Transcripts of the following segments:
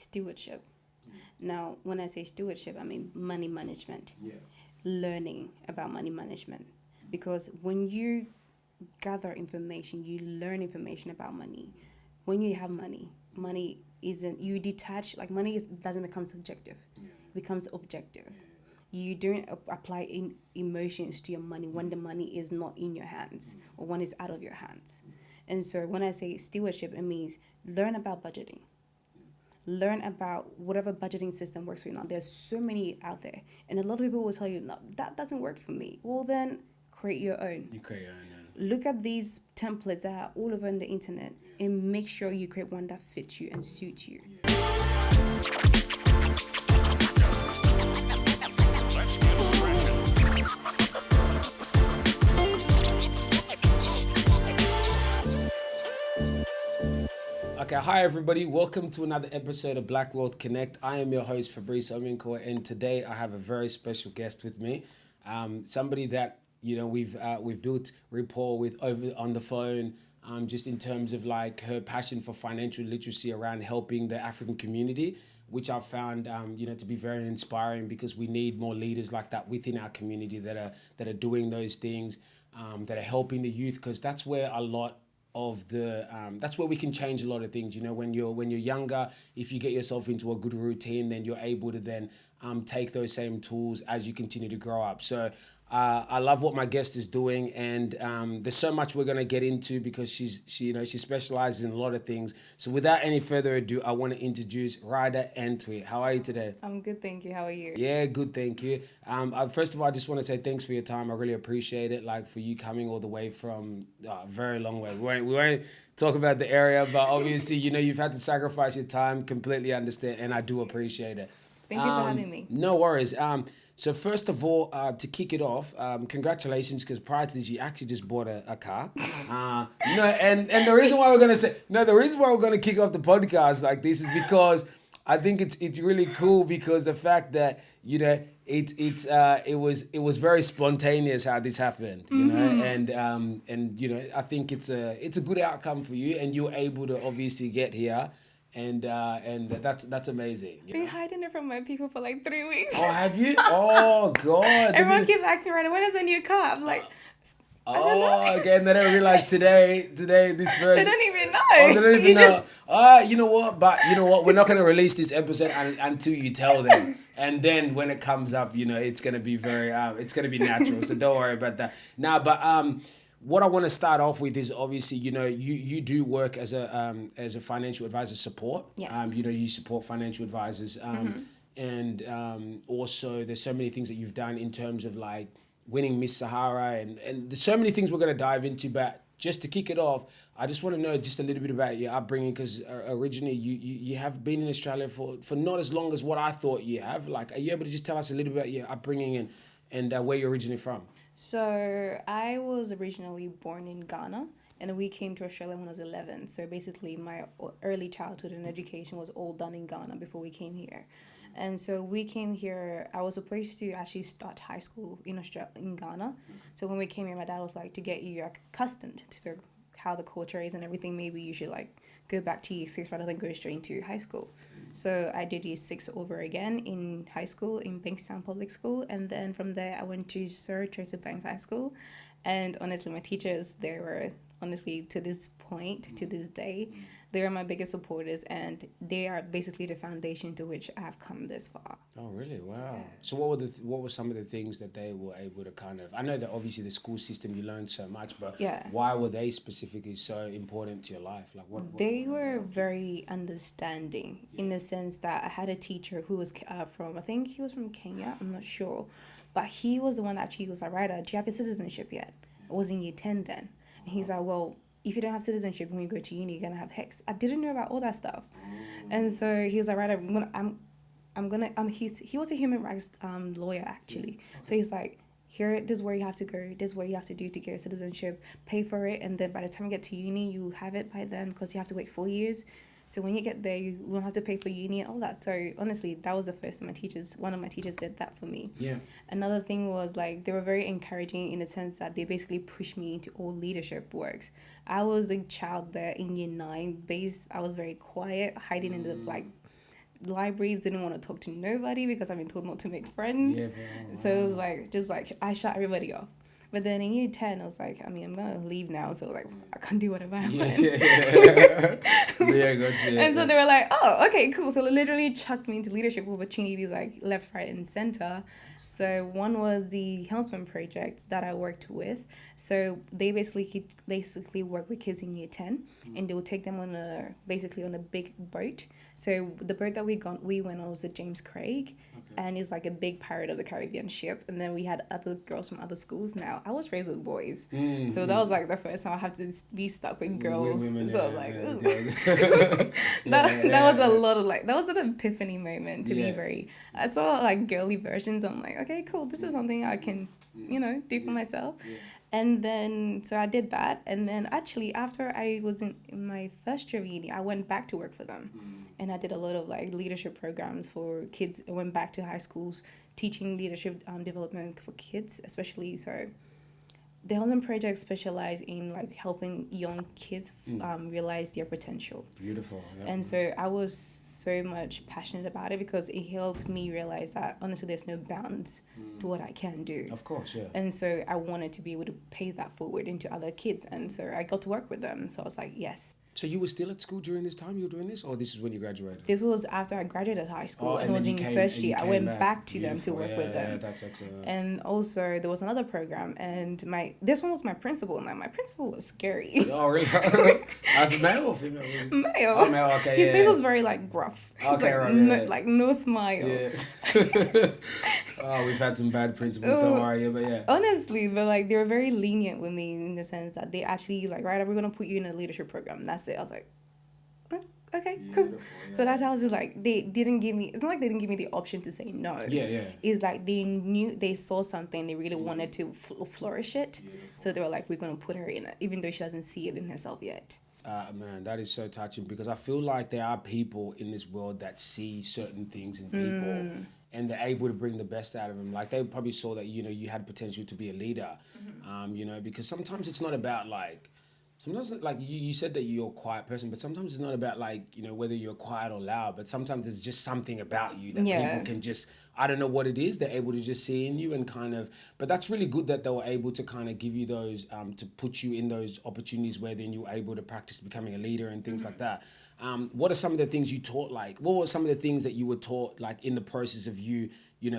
stewardship. Now, when I say stewardship, I mean money management, Yeah. learning about money management. Because when you gather information, you learn information about money. When you have money, money isn't, you detach, like money doesn't become subjective, it becomes objective. You don't apply emotions to your money when the money is not in your hands or when it's out of your hands. And so when I say stewardship, it means learn about budgeting. Learn about whatever budgeting system works for you now. There's so many out there. And a lot of people will tell you, no, that doesn't work for me. Well, then create your own. You create your own. Look at these templates that are all over on the internet and make sure you create one that fits you and suits you. Okay, hi everybody. Welcome to another episode of Black Wealth Connect. I am your host Fabrice Ominko, and today I have a very special guest with me. Somebody that we've built rapport with over on the phone. Just in terms of like her passion for financial literacy around helping the African community, which I've found to be very inspiring because we need more leaders like that within our community that are doing those things, that are helping the youth, because that's where a lot of the that's where we can change a lot of things. When you're younger, if you get yourself into a good routine, then you're able to then take those same tools as you continue to grow up. So I love what my guest is doing, and there's so much we're gonna get into because she specializes in a lot of things. So without any further ado, I want to introduce Ryder Antwi. How are you today? I'm good, thank you. How are you? Yeah, good, thank you. First of all, I just want to say thanks for your time. I really appreciate it. Like for you coming all the way from a very long way. We won't talk about the area, but obviously, you've had to sacrifice your time. Completely understand, and I do appreciate it. Thank you for having me. No worries. So first of all, to kick it off, congratulations, because prior to this, you actually just bought a car. And the reason why we're gonna kick off the podcast like this is because I think it's really cool, because the fact that it was very spontaneous how this happened, and I think it's a good outcome for you, and you're able to obviously get here. And that's amazing. Been hiding it from my people for like 3 weeks. Oh, have you? Oh, God. Everyone keeps asking me, when is a new car? I'm like, I don't know. Okay, and they don't realize today this person. They don't even know. Oh, they don't even know. You know what? But you know what? We're not going to release this episode until you tell them. And then when it comes up, it's going to be it's going to be natural. So don't worry about that. Now, but what I want to start off with is obviously, you do work as a financial advisor support. Yes. You support financial advisors. And also there's so many things that you've done in terms of like winning Miss Sahara, and there's so many things we're going to dive into. But just to kick it off, I just want to know just a little bit about your upbringing, because originally you have been in Australia for not as long as what I thought you have. Like, are you able to just tell us a little bit about your upbringing and where you're originally from? So I was originally born in Ghana, and we came to Australia when I was 11. So basically my early childhood and education was all done in Ghana before we came here. And so we came here, I was supposed to actually start high school in Ghana. So when we came here, my dad was like, to get you accustomed to how the culture is and everything, maybe you should like go back to year 6 rather than go straight into high school. So I did year 6 over again in high school in Bankstown Public School, and then from there I went to Sir Joseph Banks High School. And honestly, my teachers, they were honestly to this day, they are my biggest supporters, and they are basically the foundation to which I have come this far. Oh, really? Wow. Yeah. So what were some of the things that they were able to kind of, I know that obviously the school system, you learned so much, but why were they specifically so important to your life? Like what they were very understanding in the sense that I had a teacher who was I think he was from Kenya, I'm not sure, but he was the one that actually was like, Ryder, do you have your citizenship yet? I was in year 10 then. And he's like, well, if you don't have citizenship when you go to uni, you're gonna have HEX. I didn't know about all that stuff, and so he was like, right, he was a human rights lawyer actually. So he's like, here, this is where you have to go. This is what you have to do to get your citizenship. Pay for it, and then by the time you get to uni, you have it by then because you have to wait 4 years. So when you get there, you won't have to pay for uni and all that. So honestly, that was the first thing one of my teachers did that for me. Yeah. Another thing was like, they were very encouraging in the sense that they basically pushed me into all leadership works. I was the child there in year 9. I was very quiet, hiding in the libraries, didn't want to talk to nobody because I've been told not to make friends. Yeah, bro. So it was like, just like, I shut everybody off. But then in year 10, I was like, I mean, I'm going to leave now. So, like, I can't do whatever I want. Yeah, gotcha. And so they were like, oh, okay, cool. So they literally chucked me into leadership opportunities, like, left, right, and center. So one was the Helmsman project that I worked with. So they basically work with kids in year 10, and they will take them on a big boat. So the boat that we went on was the James Craig, and it's like a big Pirate of the Caribbean ship. And then we had other girls from other schools. Now I was raised with boys, so that was like the first time I had to be stuck with girls. Women, so I was like, ooh. That was a lot of like, that was an epiphany moment to be very. I saw like girly versions. I'm like, okay, cool. This is something I can, do for myself. And then, so I did that. And then actually, after I was in my first year of uni, I went back to work for them. And I did a lot of like leadership programs for kids. I went back to high schools, teaching leadership development for kids, especially. So the Holland Project specialized in like helping young kids realize their potential. Beautiful. Yeah. And so I was so much passionate about it because it helped me realize that honestly there's no bounds to what I can do. Of course, yeah. And so I wanted to be able to pay that forward into other kids. And so I got to work with them. So I was like, yes. So you were still at school during this time you were doing this, or this is when you graduated? This was after I graduated high school, and and was then in first year. I went back to them to Beautiful. work with them. Yeah, that's excellent. And also there was another program, and this one was my principal. Now my principal was scary. Oh really? Male or female? Male. Oh, male. Okay. His face was very like gruff. Okay, like, right. Like no smile. Yeah. Oh, we've had some bad principals. Don't worry, but yeah. Honestly, but like they were very lenient with me in the sense that they actually like, right, we're gonna put you in a leadership program. That's it. I was like, okay, cool. Yeah. So that's how I was just like, they didn't give me, it's not like they didn't give me the option to say no. Yeah. It's like they saw something, they really wanted to flourish it. Beautiful. So they were like, we're going to put her in it, even though she doesn't see it in herself yet. Man, that is so touching because I feel like there are people in this world that see certain things in people and they're able to bring the best out of them. Like they probably saw that, you had potential to be a leader, because sometimes it's not about like, sometimes, like, you said that you're a quiet person, but sometimes it's not about, like, whether you're quiet or loud, but sometimes there's just something about you that people can just, I don't know what it is, they're able to just see in you and kind of, but that's really good that they were able to kind of give you those, to put you in those opportunities where then you're able to practice becoming a leader and things like that. What are some of the things you taught, like, what were some of the things that you were taught, like, in the process of you,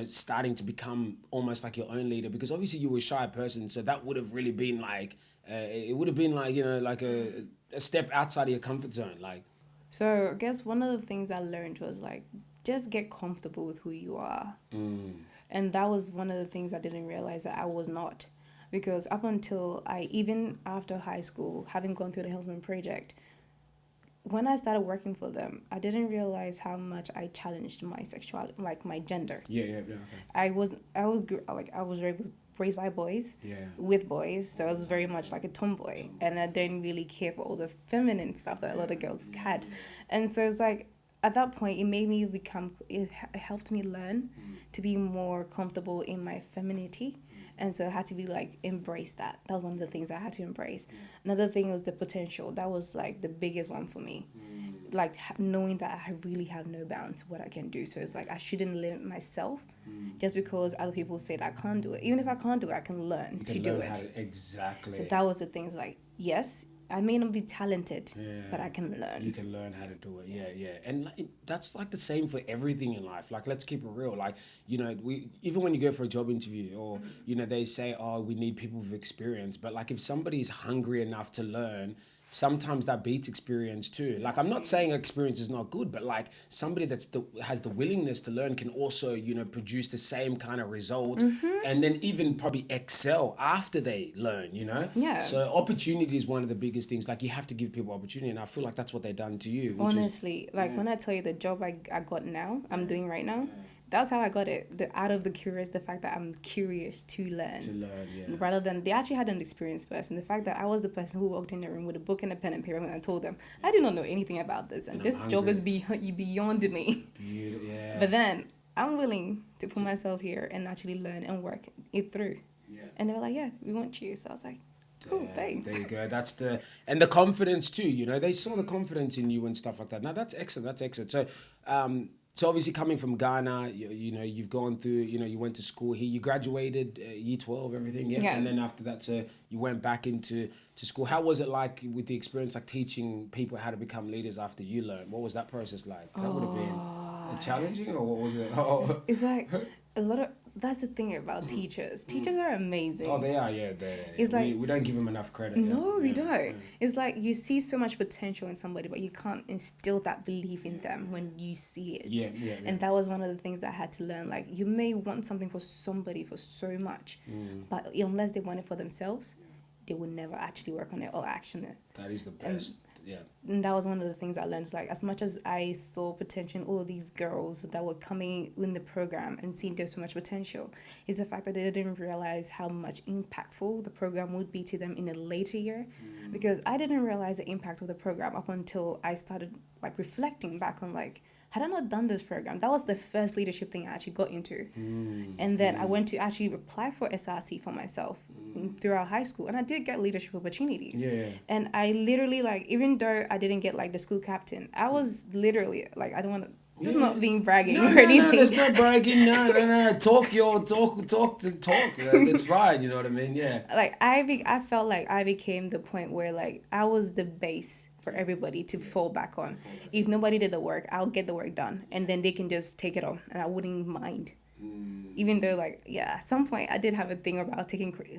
starting to become almost like your own leader? Because obviously you were a shy person, so that would have really been like, it would have been like, like a step outside of your comfort zone. Like, so I guess one of the things I learned was like, just get comfortable with who you are. And that was one of the things I didn't realize that I was not. Because up until even after high school, having gone through the Hillsman Project, when I started working for them, I didn't realize how much I challenged my sexuality, like my gender. Yeah. Okay. I was raised by boys, with boys, so I was very much like a tomboy, and I didn't really care for all the feminine stuff that a lot of girls had, and so it's like at that point it helped me learn to be more comfortable in my femininity, and so I had to be like embrace that. That was one of the things I had to embrace. Another thing was the potential. That was like the biggest one for me. Like knowing that I really have no bounds what I can do. So it's like I shouldn't limit myself just because other people say that I can't do it. Even if I can't do it, I can learn to do it. Exactly. So that was the things like, yes, I may not be talented, but I can learn. You can learn how to do it. Yeah. And that's like the same for everything in life. Like, let's keep it real. Like, we even when you go for a job interview or, they say, oh, we need people with experience. But like if somebody's hungry enough to learn, sometimes that beats experience too. Like, I'm not saying experience is not good, but like somebody has the willingness to learn can also, produce the same kind of result and then even probably excel after they learn, Yeah. So opportunity is one of the biggest things. Like, you have to give people opportunity, and I feel like that's what they've done to you. Honestly, when I tell you the job I got now, I'm doing right now, that's how I got it. The fact that I'm curious to learn. Rather than, they actually had an experienced person. The fact that I was the person who walked in the room with a book and a pen and paper and I told them, I do not know anything about this. And this job is beyond me. Yeah. But then I'm willing to put myself here and actually learn and work it through. Yeah. And they were like, yeah, we want you. So I was like, cool, thanks. There you go. That's the confidence too, they saw the confidence in you and stuff like that. Now that's excellent. So, So obviously coming from Ghana, you know, you've gone through, you know, you went to school here, you graduated year 12, everything, yeah? Yeah. And then after that, so you went back into school. How was it like with the experience, like teaching people how to become leaders after you learned? What was that process like? That would have been challenging, or what was it? Oh. It's like a lot of, that's the thing about teachers. Teachers are amazing. Oh, they are, yeah. It's like, we don't give them enough credit. no, we don't. Yeah. It's like you see so much potential in somebody, but you can't instill that belief in them when you see it. Yeah. And that was one of the things I had to learn. Like, you may want something for somebody for so much, but unless they want it for themselves, they will never actually work on it or action it. That is the best. And that was one of the things I learned. It's like, as much as I saw potential in all of these girls that were coming in the program and seeing there's so much potential, is the fact that they didn't realize how much impactful the program would be to them in a later year. Because I didn't realize the impact of the program up until I started like reflecting back on, like, had I not done this program, that was the first leadership thing I actually got into. And then I went to actually apply for SRC for myself throughout high school, and I did get leadership opportunities. And I literally, like, even though I didn't get like the school captain, I was literally like, I don't want to, this is not being bragging or anything. No, there's no bragging. No. Talk. It's fine. You know what I mean? Yeah. Like, I felt like I became the point where, like, I was the base for everybody to fall back on. If nobody did the work, I'll get the work done, and then they can just take it on, and I wouldn't mind. Even though, like, yeah, at some point I did have a thing about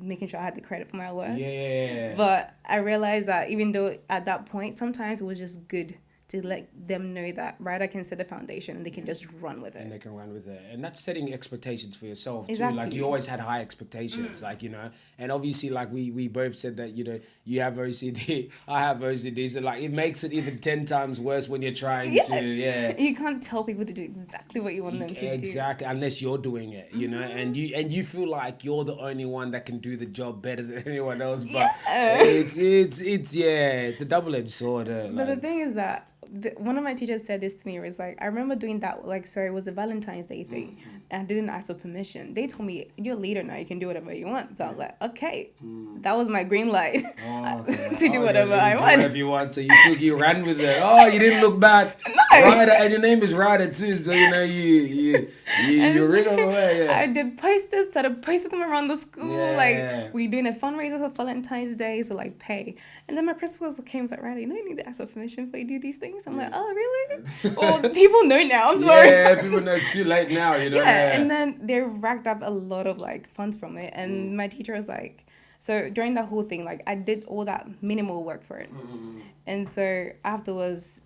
making sure I had the credit for my work. Yeah. But I realized that even though at that point, sometimes it was just good to let them know that, right, I can set the foundation and they can just run with it. And they can run with it. And that's setting expectations for yourself too. Exactly. Like, you always had high expectations, like, you know, and obviously, like, we both said that, you know, you have OCD, I have OCD, so like it makes it even 10 times worse when you're trying to, You can't tell people to do exactly what you want them to do. Exactly, unless you're doing it, you know, and you feel like you're the only one that can do the job better than anyone else, but it's a double-edged sword. But the thing is that one of my teachers said this to me. It was like, I remember doing that, like, sorry, it was a Valentine's Day thing, and I didn't ask for permission. They told me, you're a leader now, you can do whatever you want. So I was like, okay, that was my green light to do whatever I want. Whatever you want. So you ran with it. Oh, you didn't look back. No. Ryder, and your name is Ryder too, so you know you wriggle away. Yeah. I did posters, started posting them around the school. Like, we doing a fundraiser for Valentine's Day, so like pay. And then my principal came and was like, Ryder, you know, you need to ask for permission before you do these things. I'm like, oh, really? Well, people know now, so. Yeah, people know it's too late now, you know. And then they racked up a lot of like funds from it. And my teacher was like, so during that whole thing, like, I did all that minimal work for it. And so afterwards,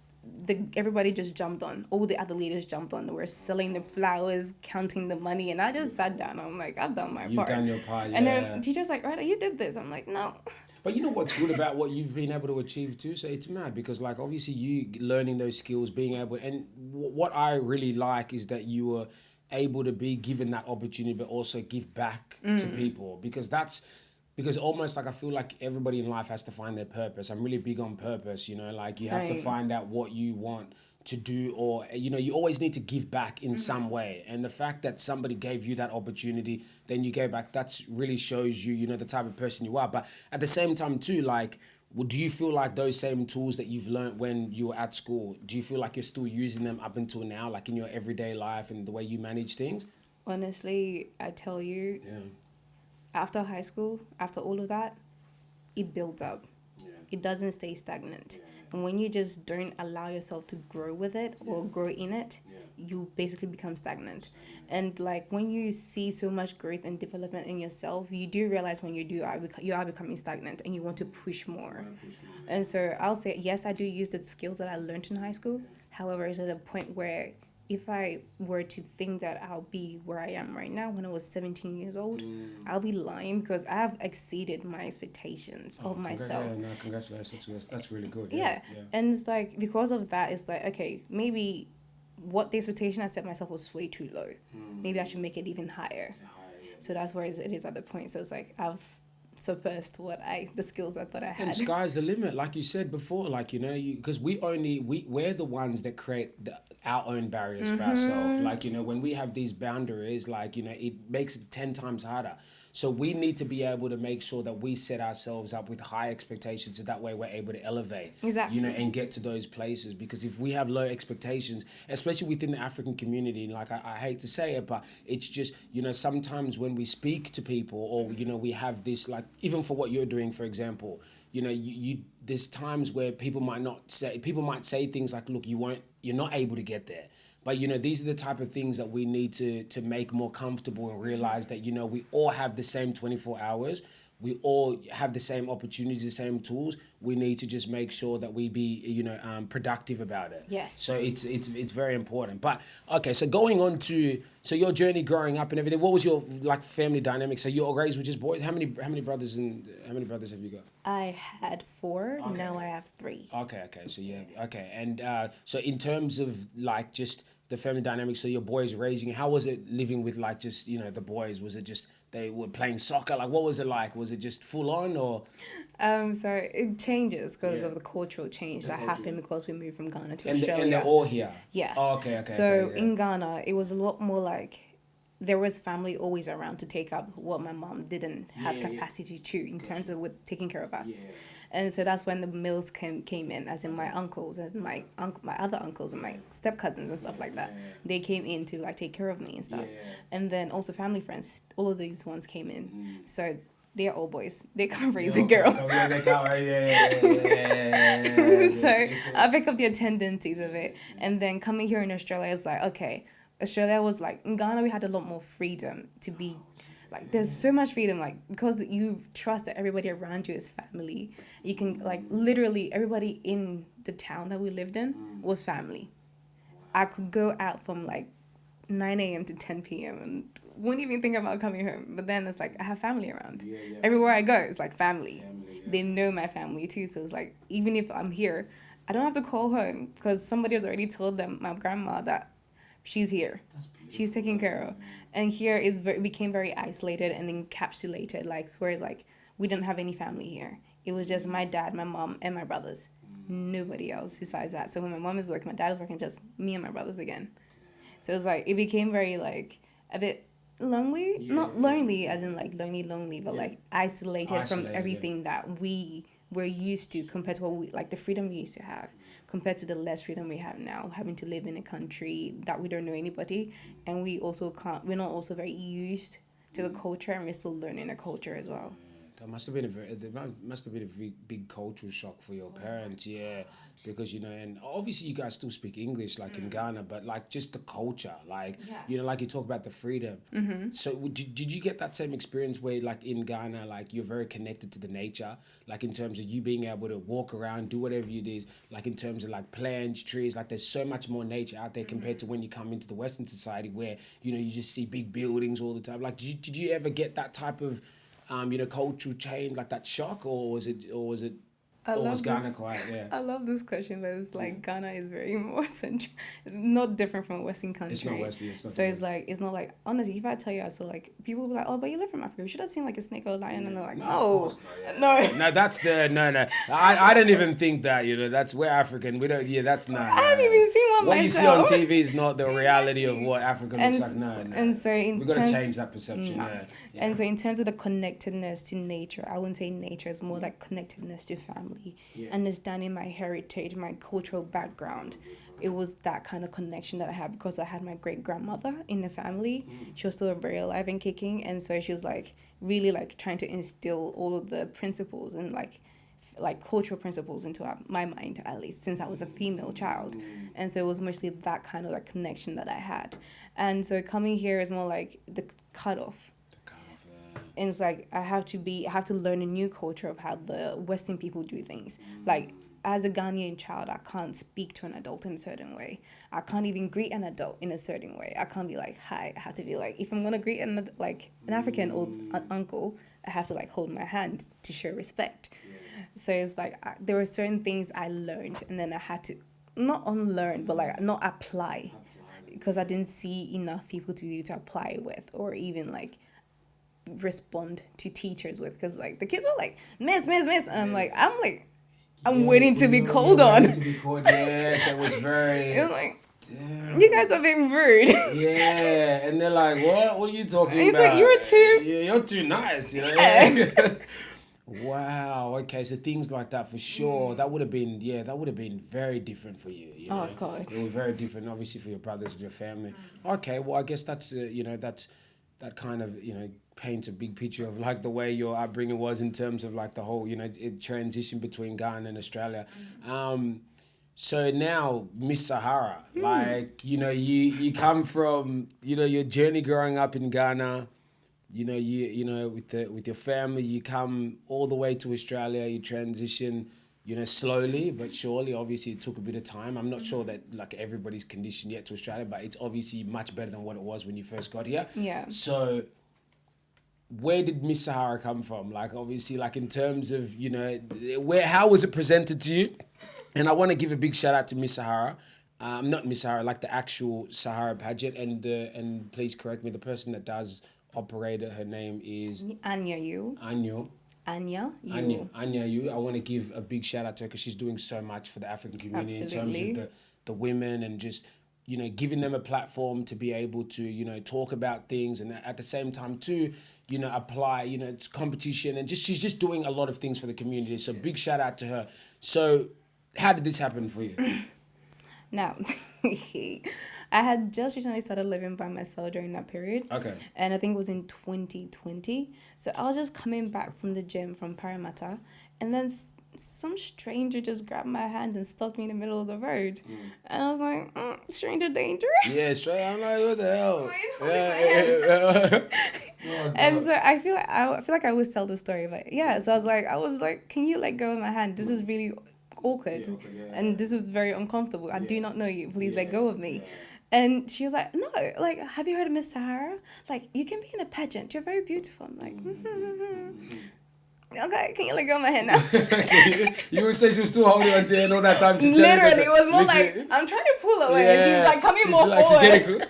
everybody just jumped on. All the other leaders jumped on. They were selling the flowers, counting the money, and I just sat down. I'm like, I've done my part. You've done your part, yeah. And then the teacher's like, Ryder, you did this. I'm like, no. But you know what's good about what you've been able to achieve too? So it's mad because, like, obviously you learning those skills, being able, and what I really like is that you were able to be given that opportunity, but also give back to people, because almost like I feel like everybody in life has to find their purpose. I'm really big on purpose, you know, like you have to find out what you want to do, or, you know, you always need to give back in some way. And the fact that somebody gave you that opportunity, then you gave back, that's really shows you, you know, the type of person you are. But at the same time too, like, do you feel like those same tools that you've learned when you were at school, do you feel like you're still using them up until now, like in your everyday life and the way you manage things? Honestly, I tell you, after high school, after all of that, it builds up. It doesn't stay stagnant. And when you just don't allow yourself to grow with it or grow in it, you basically become stagnant. And like, when you see so much growth and development in yourself, you do realize when you are becoming stagnant and you want to push more. And so I'll say, yes, I do use the skills that I learned in high school. However, it's at a point where if I were to think that I'll be where I am right now when I was 17 years old, I'll be lying, because I have exceeded my expectations of myself. Congratulations. That's really good. Yeah. And it's like, because of that, it's like, okay, maybe what the expectation I set myself was way too low. Maybe I should make it even higher. So that's where it is at the point. So it's like, I've surpassed the skills I thought I had. And sky's the limit, like you said before, like, you know, because we're the ones that create our own barriers for ourselves. Like, you know, when we have these boundaries, like, you know, it makes it 10 times harder. So we need to be able to make sure that we set ourselves up with high expectations, so that way we're able to elevate, Exactly. and get to those places. Because if we have low expectations, especially within the African community, like I hate to say it, but it's just, sometimes when we speak to people, or, we have this, like, even for what you're doing, for example, you there's times where people might say things like, look, you're not able to get there. But, these are the type of things that we need to make more comfortable, and realize that, we all have the same 24 hours. We all have the same opportunities, the same tools. We need to just make sure that we be, productive about it. Yes. So it's very important. But, okay, so going on to, your journey growing up and everything, what was your, like, family dynamic? So you're raised with just boys? How many brothers have you got? I had 4. Okay. Now I have 3. Okay. So okay. And so in terms of, like, just the family dynamic, so your boys raising you, how was it living with, like, just, the boys? Was it just they were playing soccer? Like, what was it like? Was it just full on, or? So it changes because of the cultural change that happened because we moved from Ghana to Australia. And they're all here? Yeah. Oh, okay. So in Ghana, it was a lot more like there was family always around to take up what my mom didn't have capacity to in terms of with taking care of us. Yeah. And so that's when the meals came in, as in my uncles, as in my other uncles and my step cousins and stuff like that. They came in to, like, take care of me and stuff. And then also family friends, all of these ones came in. So they're all boys. They can't raise a girl. So I pick up the tendencies of it. And then coming here in Australia is like, okay, Australia was like, in Ghana we had a lot more freedom to be, like, there's so much freedom, like, because you trust that everybody around you is family. You can, like, literally everybody in the town that we lived in was family. I could go out from, like, 9 a.m. to 10 p.m. and wouldn't even think about coming home. But then it's like, I have family around. Everywhere I go, it's like family. They know my family too. So it's like, even if I'm here, I don't have to call home because somebody has already told them, my grandma, that she's here. She's taken care of. And here became very isolated and encapsulated, like, where, like, we didn't have any family here. It was just my dad, my mom, and my brothers. Nobody else besides that. So when my mom is working, my dad is working, just me and my brothers again. So it's like, it became very, like, a bit lonely. Not lonely as in, like, lonely, but, like, isolated from everything that we were used to, compared to what we, like, the freedom we used to have, compared to the less freedom we have now, having to live in a country that we don't know anybody, and we're not also very used to the culture, and we're still learning the culture as well. That must have been a big cultural shock for your parents, because, and obviously you guys still speak English, like, in Ghana, but, like, just the culture, like, like you talk about the freedom. So did you get that same experience where, like, in Ghana, like, you're very connected to the nature, like, in terms of you being able to walk around, do whatever you do, like, in terms of, like, plants, trees, like, there's so much more nature out there compared to when you come into the Western society where, you just see big buildings all the time. Like, did you ever get that type of cultural change, like that shock, or was Ghana quite? Yeah. I love this question, but it's like Ghana is very more not different from a Western country. It's not Western. So it's not like, honestly, if I tell you, so, like, people will be like, oh, but you live from Africa, you should have seen, like, a snake or a lion, and they're like, no. No, that's no. I don't even think that, that's, we're African. We don't. Yeah, that's not. I haven't even seen one what myself. You see on TV is not the reality of what Africa looks like. No. And so we got to change that perception. Yeah. And so in terms of the connectedness to nature, I wouldn't say nature, it's more like connectedness to family. Understanding my heritage, my cultural background. It was that kind of connection that I had because I had my great-grandmother in the family. She was still very alive and kicking, and so she was, like, really, like, trying to instill all of the principles and, like cultural principles into my mind, at least, since I was a female child. And so it was mostly that kind of, like, connection that I had. And so coming here is more like the cutoff. And it's like I have to learn a new culture of how the Western people do things. Like, as a Ghanaian child, I can't speak to an adult in a certain way. I can't even greet an adult in a certain way. I can't be like, hi. I have to be like, if I'm gonna greet an African old uncle, I have to, like, hold my hand to show respect. So it's like there were certain things I learned, and then I had to not unlearn, but, like, not apply, because I didn't see enough people to be able to apply with, or even, like, respond to teachers with, because, like, the kids were like, miss, and I'm waiting to be called on. Yes, it was very. It was like, Damn. You guys are being rude. Yeah, and they're like, what? What are you talking He's about? like, you were too. Yeah, you're too nice. You know? Yeah. Wow. Okay, so things like that for sure. That would have been, that would have been very different for you. You know? Oh, God. It was very different, obviously, for your brothers and your family. Okay, well, I guess that's that kind of paints a big picture of like the way your upbringing was in terms of like the whole transition between Ghana and Australia. So now, Miss Sahara, like you come from your journey growing up in Ghana. With your family, you come all the way to Australia. You transition, slowly but surely. Obviously, it took a bit of time. I'm not sure that like everybody's conditioned yet to Australia, but it's obviously much better than what it was when you first got here. Yeah. So, where did Miss Sahara come from? Like, obviously, like in terms of how was it presented to you? And I want to give a big shout out to Miss Sahara. Not Miss Sahara, like the actual Sahara pageant. And please correct me, the person that does operate it, her name is Anya, you. Anyo. Anya, you. Anya, you. I want to give a big shout out to her because she's doing so much for the African community in terms of the women and just giving them a platform to be able to talk about things, and at the same time too apply it's competition, and she's just doing a lot of things for the community. So big shout out to her. So how did this happen for you? Now, I had just recently started living by myself during that period. Okay. And I think it was in 2020. So I was just coming back from the gym from Parramatta, and then some stranger just grabbed my hand and stopped me in the middle of the road. And I was like, stranger danger. Yeah, straight. I'm like, what the hell? And so I feel like I always tell the story, but yeah. So I was like, can you let go of my hand? This is really awkward, and this is very uncomfortable. I do not know you. Please let go of me. And she was like, no, like, have you heard of Miss Sahara? Like, you can be in a pageant. You're very beautiful. I'm like, okay, can you let go of my hand now? You would say she was still holding on to you and all that time. Literally, it was more like, I'm trying to pull away. Yeah, she's like, coming more forward.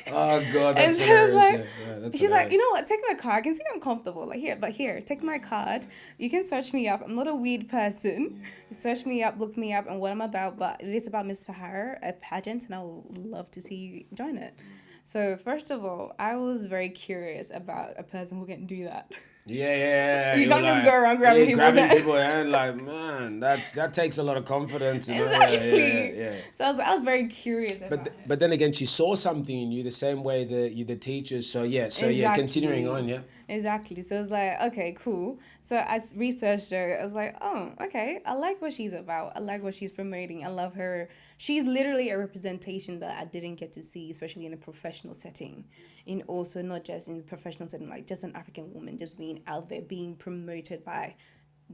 Oh God, and that's so I was like, hilarious. she's like, you know what? Take my card. I can see I'm comfortable. Like here, take my card. You can search me up. I'm not a weed person. Search me up, look me up, and what I'm about. But it is about Miss Sahara, a pageant, and I would love to see you join it. So first of all, I was very curious about a person who can do that. Yeah. You can't just go around grabbing people's hands. People and like, man, that takes a lot of confidence. Exactly. Yeah. So I was very curious about it. But then again, she saw something in you the same way the teachers. So Exactly. continuing on, yeah. Exactly. So I was like, okay, cool. So I researched her. I was like, oh, okay. I like what she's about. I like what she's promoting. I love her. She's literally a representation that I didn't get to see, especially in a professional setting. And also not just in a professional setting, like just an African woman just being out there, being promoted by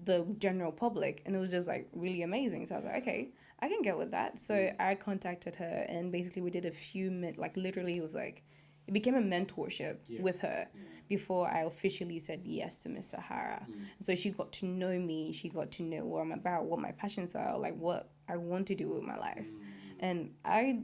the general public. And it was just like really amazing. So I was like, okay, I can get with that. So I contacted her, and basically we did a few like literally it was like, it became a mentorship with her before I officially said yes to Miss Sahara. So she got to know me. She got to know what I'm about, what my passions are, like what I want to do with my life. And I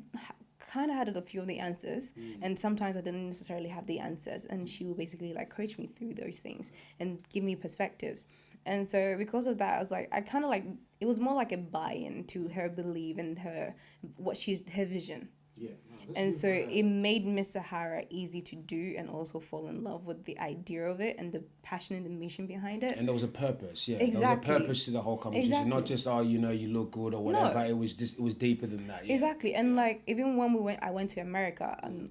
kind of had a few of the answers, and sometimes I didn't necessarily have the answers. And she would basically like coach me through those things and give me perspectives. And so because of that, I was like, I kind of like, it was more like a buy-in to her belief and her vision. Yeah. And so it made Miss Sahara easy to do, and also fall in love with the idea of it and the passion and the mission behind it. And there was a purpose, yeah. Exactly. There was a purpose to the whole competition, Exactly. not just you look good or whatever. No. It was deeper than that. Yeah. Exactly. And like even when I went to America, and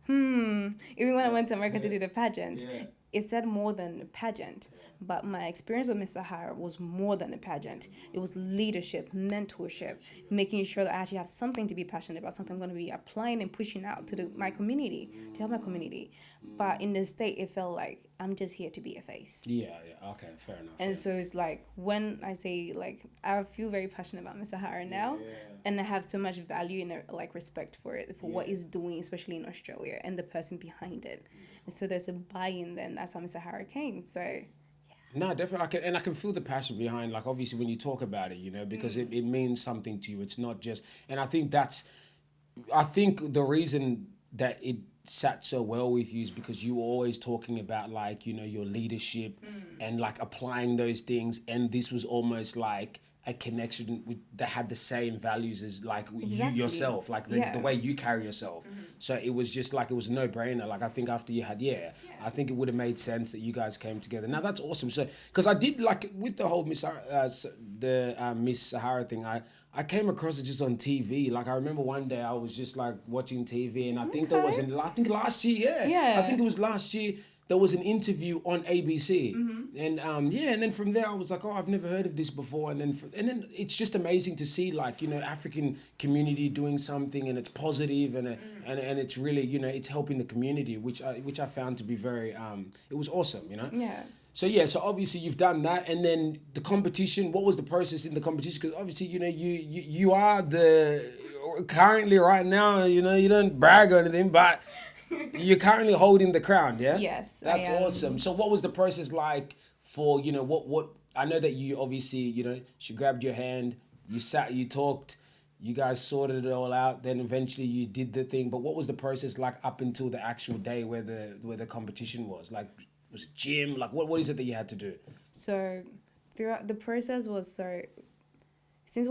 even when I went to America to do the pageant, it said more than a pageant. But my experience with Miss Sahara was more than a pageant. It was leadership, mentorship, making sure that I actually have something to be passionate about, something I'm going to be applying and pushing out to my community, to help my community. But in the state, it felt like I'm just here to be a face. Yeah. Okay, fair enough. And so it's like, when I say, like, I feel very passionate about Miss Sahara now, and I have so much value and like respect for it, for what it's doing, especially in Australia, and the person behind it. And so there's a buy-in then. That's how Miss Sahara came. So no, definitely. I can feel the passion behind, like, obviously when you talk about it, because it means something to you. It's not just, and I think the reason that it sat so well with you is because you were always talking about, like, your leadership and like applying those things. And this was almost like a connection with that had the same values as like you Exactly. yourself, like the way you carry yourself. So it was just like it was a no-brainer. Like I think after you had I think it would have made sense that you guys came together. Now that's awesome. So because I did like with the whole Miss Sahara thing, I came across it just on TV. Like I remember one day I was just like watching TV, and I think there was I think last year, I think it was last year. There was an interview on ABC, and and then from there I was like, oh, I've never heard of this before, and then it's just amazing to see like African community doing something, and it's positive, and it's really it's helping the community, which I found to be very it was awesome, Yeah. So so obviously you've done that, and then the competition. What was the process in the competition? Because obviously you are the currently right now you don't brag or anything, but you're currently holding the crown, yeah? Yes, That's I am. awesome. So what was the process like for, what I know that you obviously, she grabbed your hand, you sat, you talked, you guys sorted it all out, then eventually you did the thing. But what was the process like up until the actual day where the competition was? Like, was it gym? Like what is it that you had to do? So throughout the process was since it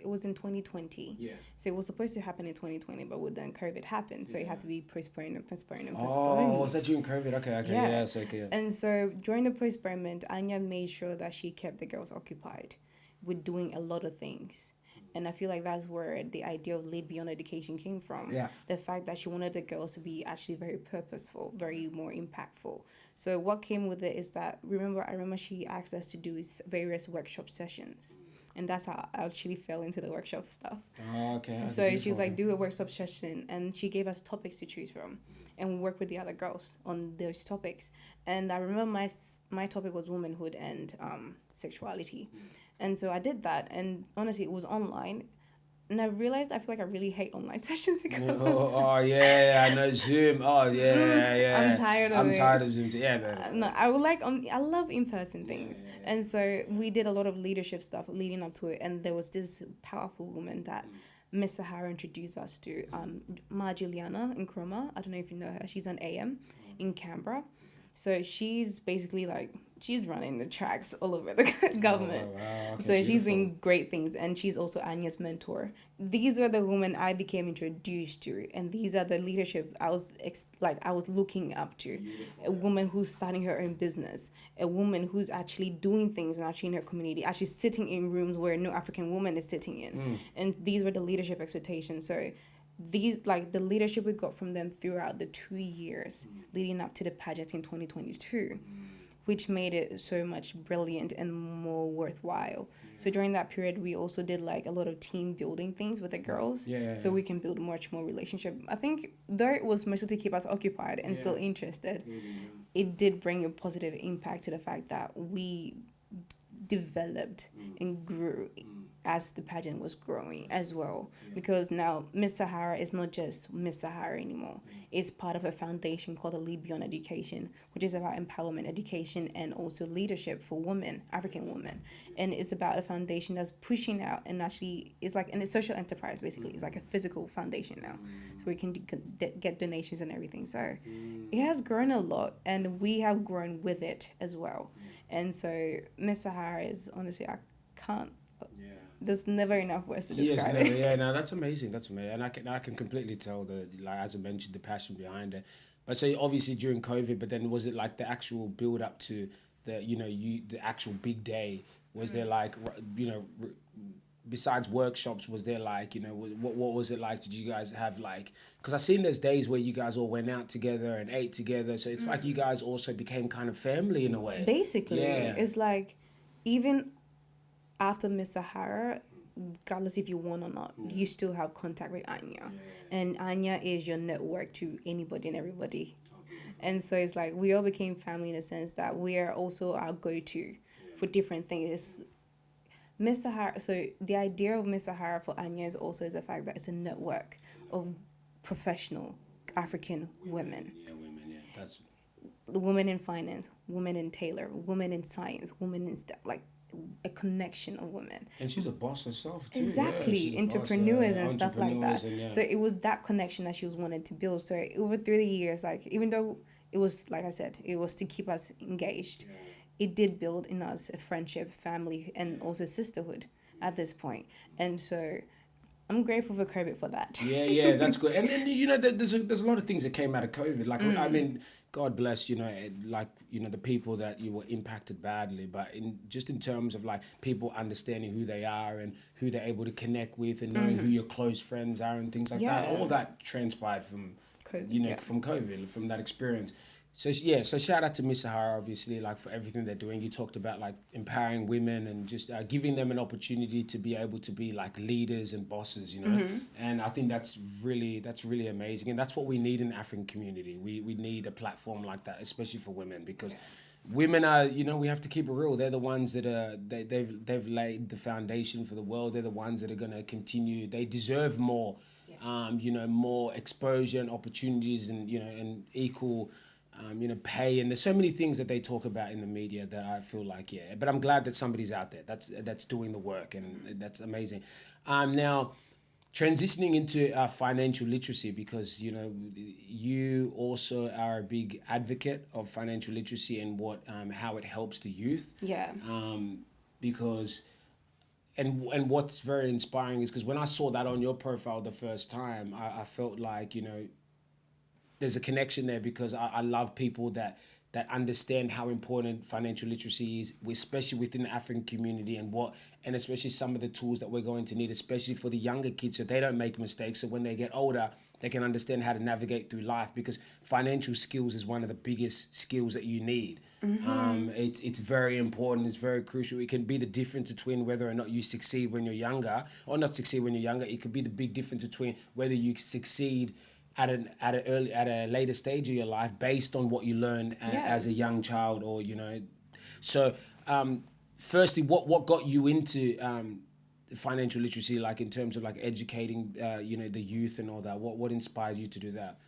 was in 2020. Yeah. So it was supposed to happen in 2020, but then COVID happened, so it had to be postponed and postponed and Oh, postponed. was that during COVID? Okay, yeah, so okay. And so during the postponement, Anya made sure that she kept the girls occupied with doing a lot of things. And I feel like that's where the idea of Lead Beyond Education came from. Yeah. The fact that she wanted the girls to be actually very purposeful, very more impactful. So what came with it is that, I remember she asked us to do various workshop sessions. And that's how I actually fell into the workshop stuff. Oh, okay. So she's like, do a workshop session. And she gave us topics to choose from. And we worked with the other girls on those topics. And I remember my topic was womanhood and sexuality. And so I did that. And honestly, it was online. And I realized I feel like I really hate online sessions because I know Zoom. Oh yeah. I'm tired of it. I'm tired of Zoom too. Yeah, man. No, I love in-person things. Yeah. And so we did a lot of leadership stuff leading up to it. And there was this powerful woman that Miss Sahara introduced us to, Ma Juliana Nkrumah. I don't know if you know her. She's on AM in Canberra. So she's basically she's running the tracks all over the government. Oh, wow. Okay, so she's doing great things, and she's also Anya's mentor. These are the women I became introduced to, and these are the leadership I was looking up to. Beautiful. A woman who's starting her own business, a woman who's actually doing things and actually in her community, actually sitting in rooms where no African woman is sitting in. And these were the leadership expectations. So these the leadership we got from them throughout the 2 years leading up to the pageant in 2022, which made it so much brilliant and more worthwhile. So during that period, we also did a lot of team building things with the girls, so we can build much more relationship. I think though it was mostly to keep us occupied and still interested, it did bring a positive impact to the fact that we developed and grew as the pageant was growing as well. Because now Miss Sahara is not just Miss Sahara anymore. It's part of a foundation called the Lead Beyond Education, which is about empowerment, education, and also leadership for women, African women. And it's about a foundation that's pushing out and actually it's and it's social enterprise basically. It's like a physical foundation now. So we can get donations and everything. So it has grown a lot, and we have grown with it as well. And so Miss Sahara is honestly, I can't. There's never enough words to describe it. Yeah, no, that's amazing. And I can completely tell as I mentioned, the passion behind it. But so obviously during COVID, but then was it the actual build up to the actual big day? Was there besides workshops? Was there what was it like? Did you guys have because I've seen there's days where you guys all went out together and ate together. So it's like you guys also became kind of family in a way. Basically, it's even after Miss Sahara, regardless if you won or not, you still have contact with Anya. And Anya is your network to anybody and everybody. And so it's we all became family in the sense that we are also our go-to for different things. Miss Sahara, so the idea of Miss Sahara for Anya is also the fact that it's a network of professional African women. That's women in finance, women in tailor, women in science, women in a connection of women. And she's a boss herself too. Exactly, entrepreneurs and stuff like that. So it was that connection that she was wanted to build. So over through the years, even though it was, like I said, it was to keep us engaged, it did build in us a friendship, family, and also sisterhood at this point. And so I'm grateful for COVID for that. Yeah, that's good. And then there's a lot of things that came out of COVID. Like I mean, God bless like the people that you were impacted badly, but in terms of like people understanding who they are and who they're able to connect with and knowing who your close friends are and things like that. Yeah. All that transpired from COVID, from COVID, from that experience. So yeah, so shout out to Miss Sahara, obviously, like for everything they're doing. You talked about like empowering women and just giving them an opportunity to be able to be like leaders and bosses, And I think that's really amazing, and that's what we need in the African community. We need a platform like that, especially for women, because women are, we have to keep it real. They're the ones that they've laid the foundation for the world. They're the ones that are going to continue. They deserve more, more exposure and opportunities, and and equal. Pay, and there's so many things that they talk about in the media that I feel like, but I'm glad that somebody's out there that's doing the work, and that's amazing. Now, transitioning into financial literacy, because you also are a big advocate of financial literacy and how it helps the youth. Yeah. Because and what's very inspiring is because when I saw that on your profile the first time, I felt like there's a connection there, because I love people that understand how important financial literacy is, especially within the African community, and especially some of the tools that we're going to need, especially for the younger kids, so they don't make mistakes. So when they get older, they can understand how to navigate through life, because financial skills is one of the biggest skills that you need. It's very important. It's very crucial. It can be the difference between whether or not you succeed when you're younger or not succeed when you're younger. It could be the big difference between whether you succeed at a later stage of your life based on what you learn as a young child, or So, firstly, what got you into financial literacy, like in terms of like educating the youth and all that? What inspired you to do that?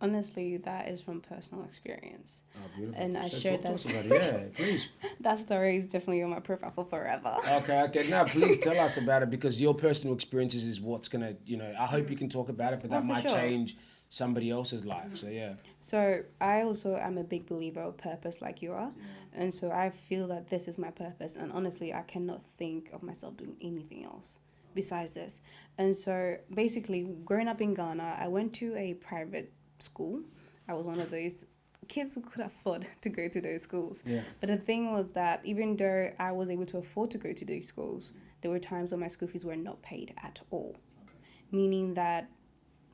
Honestly, that is from personal experience. Oh, beautiful. And I So shared talk that. to us about it. Yeah, please. That story is definitely on my profile for forever. Okay. Now, please tell us about it, because your personal experiences is what's gonna, I hope you can talk about it, but that for might sure. change somebody else's life. So yeah. So I also am a big believer of purpose, like you are. And so I feel that this is my purpose. And honestly, I cannot think of myself doing anything else besides this. And so basically, growing up in Ghana, I went to a private school. I was one of those kids who could afford to go to those schools. Yeah. But the thing was that even though I was able to afford to go to those schools, there were times when my school fees were not paid at all. Meaning that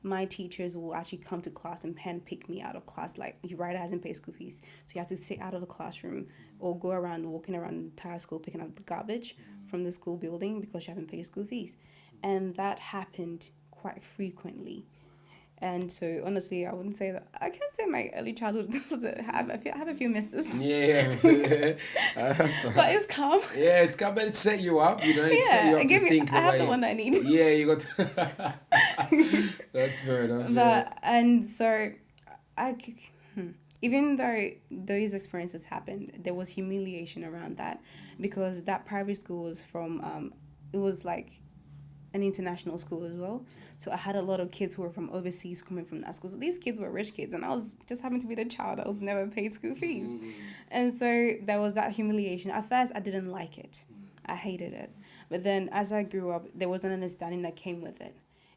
my teachers will actually come to class and pen pick me out of class. Like, your writer hasn't paid school fees, so you have to sit out of the classroom or go around walking around the entire school picking up the garbage from the school building because you haven't paid school fees. And that happened quite frequently. And so, honestly, I wouldn't say that. I can't say my early childhood was I have a few misses. Yeah. But it's calm. Yeah, it's come and set you up, It set you up to think I have the way. one that I need. Yeah, you got. That's fair enough. But and so, even though those experiences happened, there was humiliation around that, because that private school was from it was like an international school as well. So I had a lot of kids who were from overseas coming from that school. So these kids were rich kids, and I was just happened to be the child that was never paid school fees. And so there was that humiliation. At first, I didn't like it. I hated it. But then as I grew up, there was an understanding that came with it.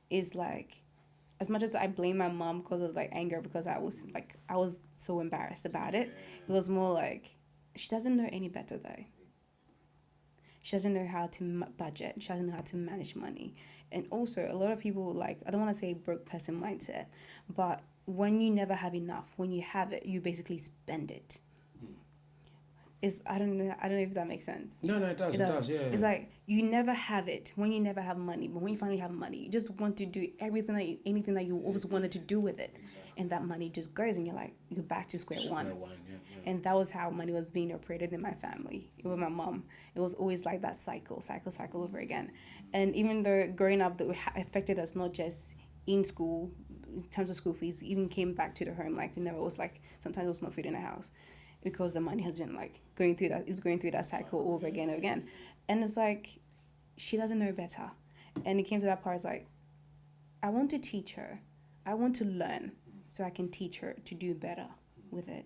It's like, as much as I blame my mom because of like anger, because I was so embarrassed about it, it was more like, she doesn't know any better though. She doesn't know how to budget. She doesn't know how to manage money. And also, a lot of people, like, I don't want to say broke person mindset, but when you never have enough, when you have it, you basically spend it. I don't know if that makes sense. No, it does. Yeah. It's like, you never have it when you never have money, but when you finally have money, you just want to do anything that you always wanted to do with it. Exactly. And that money just goes, and you're back to square one. Yeah. And that was how money was being operated in my family. With my mom, it was always like that cycle over again. And even though growing up, that affected us not just in school, in terms of school fees, even came back to the home. Like, it was like, sometimes there was no food in the house, because the money has been like going through that cycle over again and again. And it's like, she doesn't know better. And it came to that part, it's like, I want to teach her. I want to learn so I can teach her to do better with it.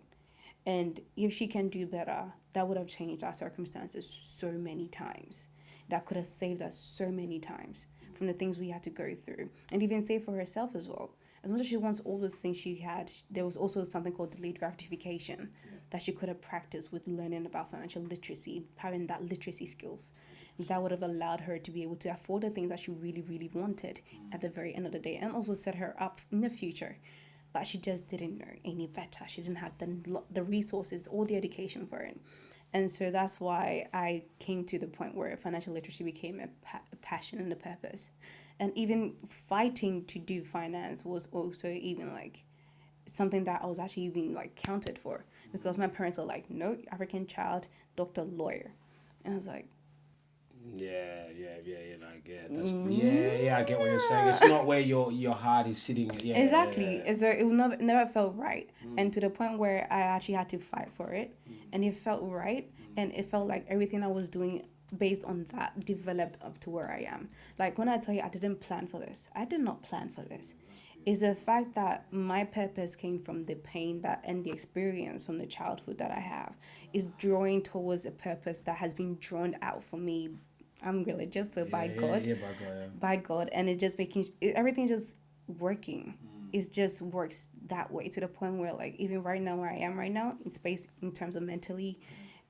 And if she can do better, that would have changed our circumstances so many times. That could have saved us so many times from the things we had to go through. And even save for herself as well. As much as she wants all those things she had, there was also something called delayed gratification that she could have practiced with learning about financial literacy, having that literacy skills. That would have allowed her to be able to afford the things that she really, really wanted at the very end of the day, and also set her up in the future. But she just didn't know any better. She didn't have the resources or the education for it. And so that's why I came to the point where financial literacy became a passion and a purpose. And even fighting to do finance was also even like something that I was actually even like counted for, because my parents were like, no, African child, doctor, lawyer. And I was like, Yeah, I get that's I get what you're saying. It's not where your heart is sitting. exactly. And so it never felt right. And to the point where I actually had to fight for it. And it felt right. And it felt like everything I was doing based on that developed up to where I am. Like when I tell you I didn't plan for this, I did not plan for this. Is the fact that my purpose came from the pain that and the experience from the childhood that I have is drawing towards a purpose that has been drawn out for me. I'm religious, so by God, by God, and it just everything just working. It just works that way to the point where like even right now where I am right now in space in terms of mentally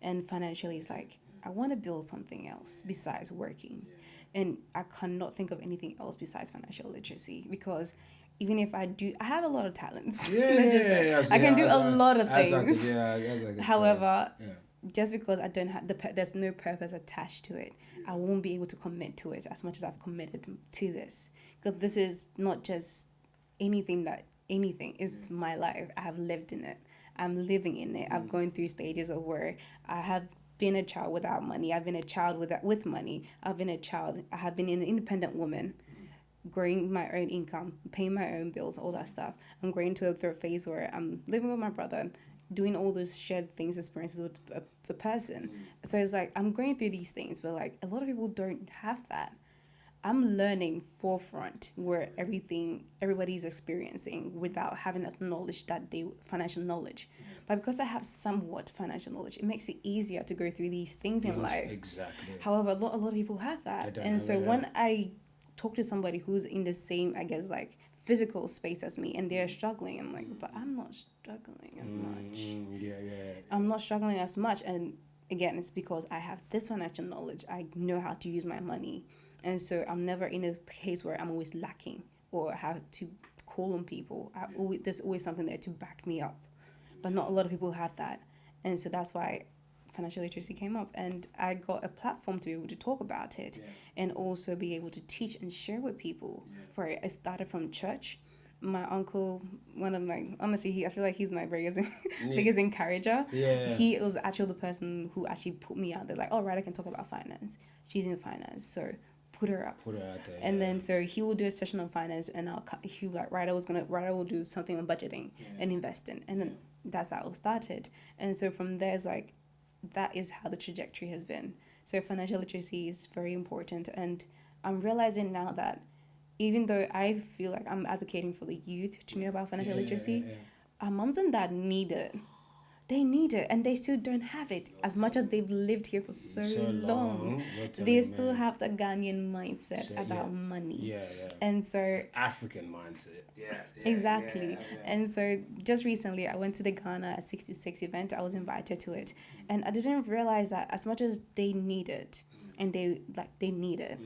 and financially, it's like I want to build something else besides working, and I cannot think of anything else besides financial literacy because even if I do, I have a lot of talents. I can do a lot of things. However, just because I don't have there's no purpose attached to it, I won't be able to commit to it as much as I've committed to this. Because this is not just anything is my life. I have lived in it. I'm living in it. I've gone through stages of where I have been a child without money. I've been a child with money. I've been a child. I have been an independent woman, growing my own income, paying my own bills, all that stuff. I'm going to a phase where I'm living with my brother, doing all those shared things, experiences with the person. So it's like I'm going through these things, but like a lot of people don't have that. I'm learning forefront where everybody's experiencing without having that knowledge financial knowledge. But because I have somewhat financial knowledge, it makes it easier to go through these things in life. Exactly. However, a lot of people have that. And so when I talk to somebody who's in the same, I guess, like physical space as me and they're struggling, I'm like, but I'm not struggling as much. I'm not struggling as much. And again, it's because I have this financial knowledge. I know how to use my money. And so I'm never in a case where I'm always lacking or have to call on people. There's always something there to back me up. But not a lot of people have that. And so that's why financial literacy came up, and I got a platform to be able to talk about it and also be able to teach and share with people. For it, I started from church. My uncle, I feel like he's my biggest encourager. He was actually the person who actually put me out there, like, all right, I can talk about finance. She's in finance, so put her out there. And then so he will do a session on finance, and he will like, Ryder will do something on budgeting and investing, and then that's how it started. And so from there, it's like, that is how the trajectory has been. So financial literacy is very important, and I'm realizing now that even though I feel like I'm advocating for the youth to know about financial literacy, our moms and dad need it. They need it, and they still don't have it. As much as they've lived here for so long, they still have the Ghanaian mindset about money. And so African mindset. Exactly. And so just recently I went to the Ghana 66 event. I was invited to it, and I didn't realize that as much as they need it, and they need it,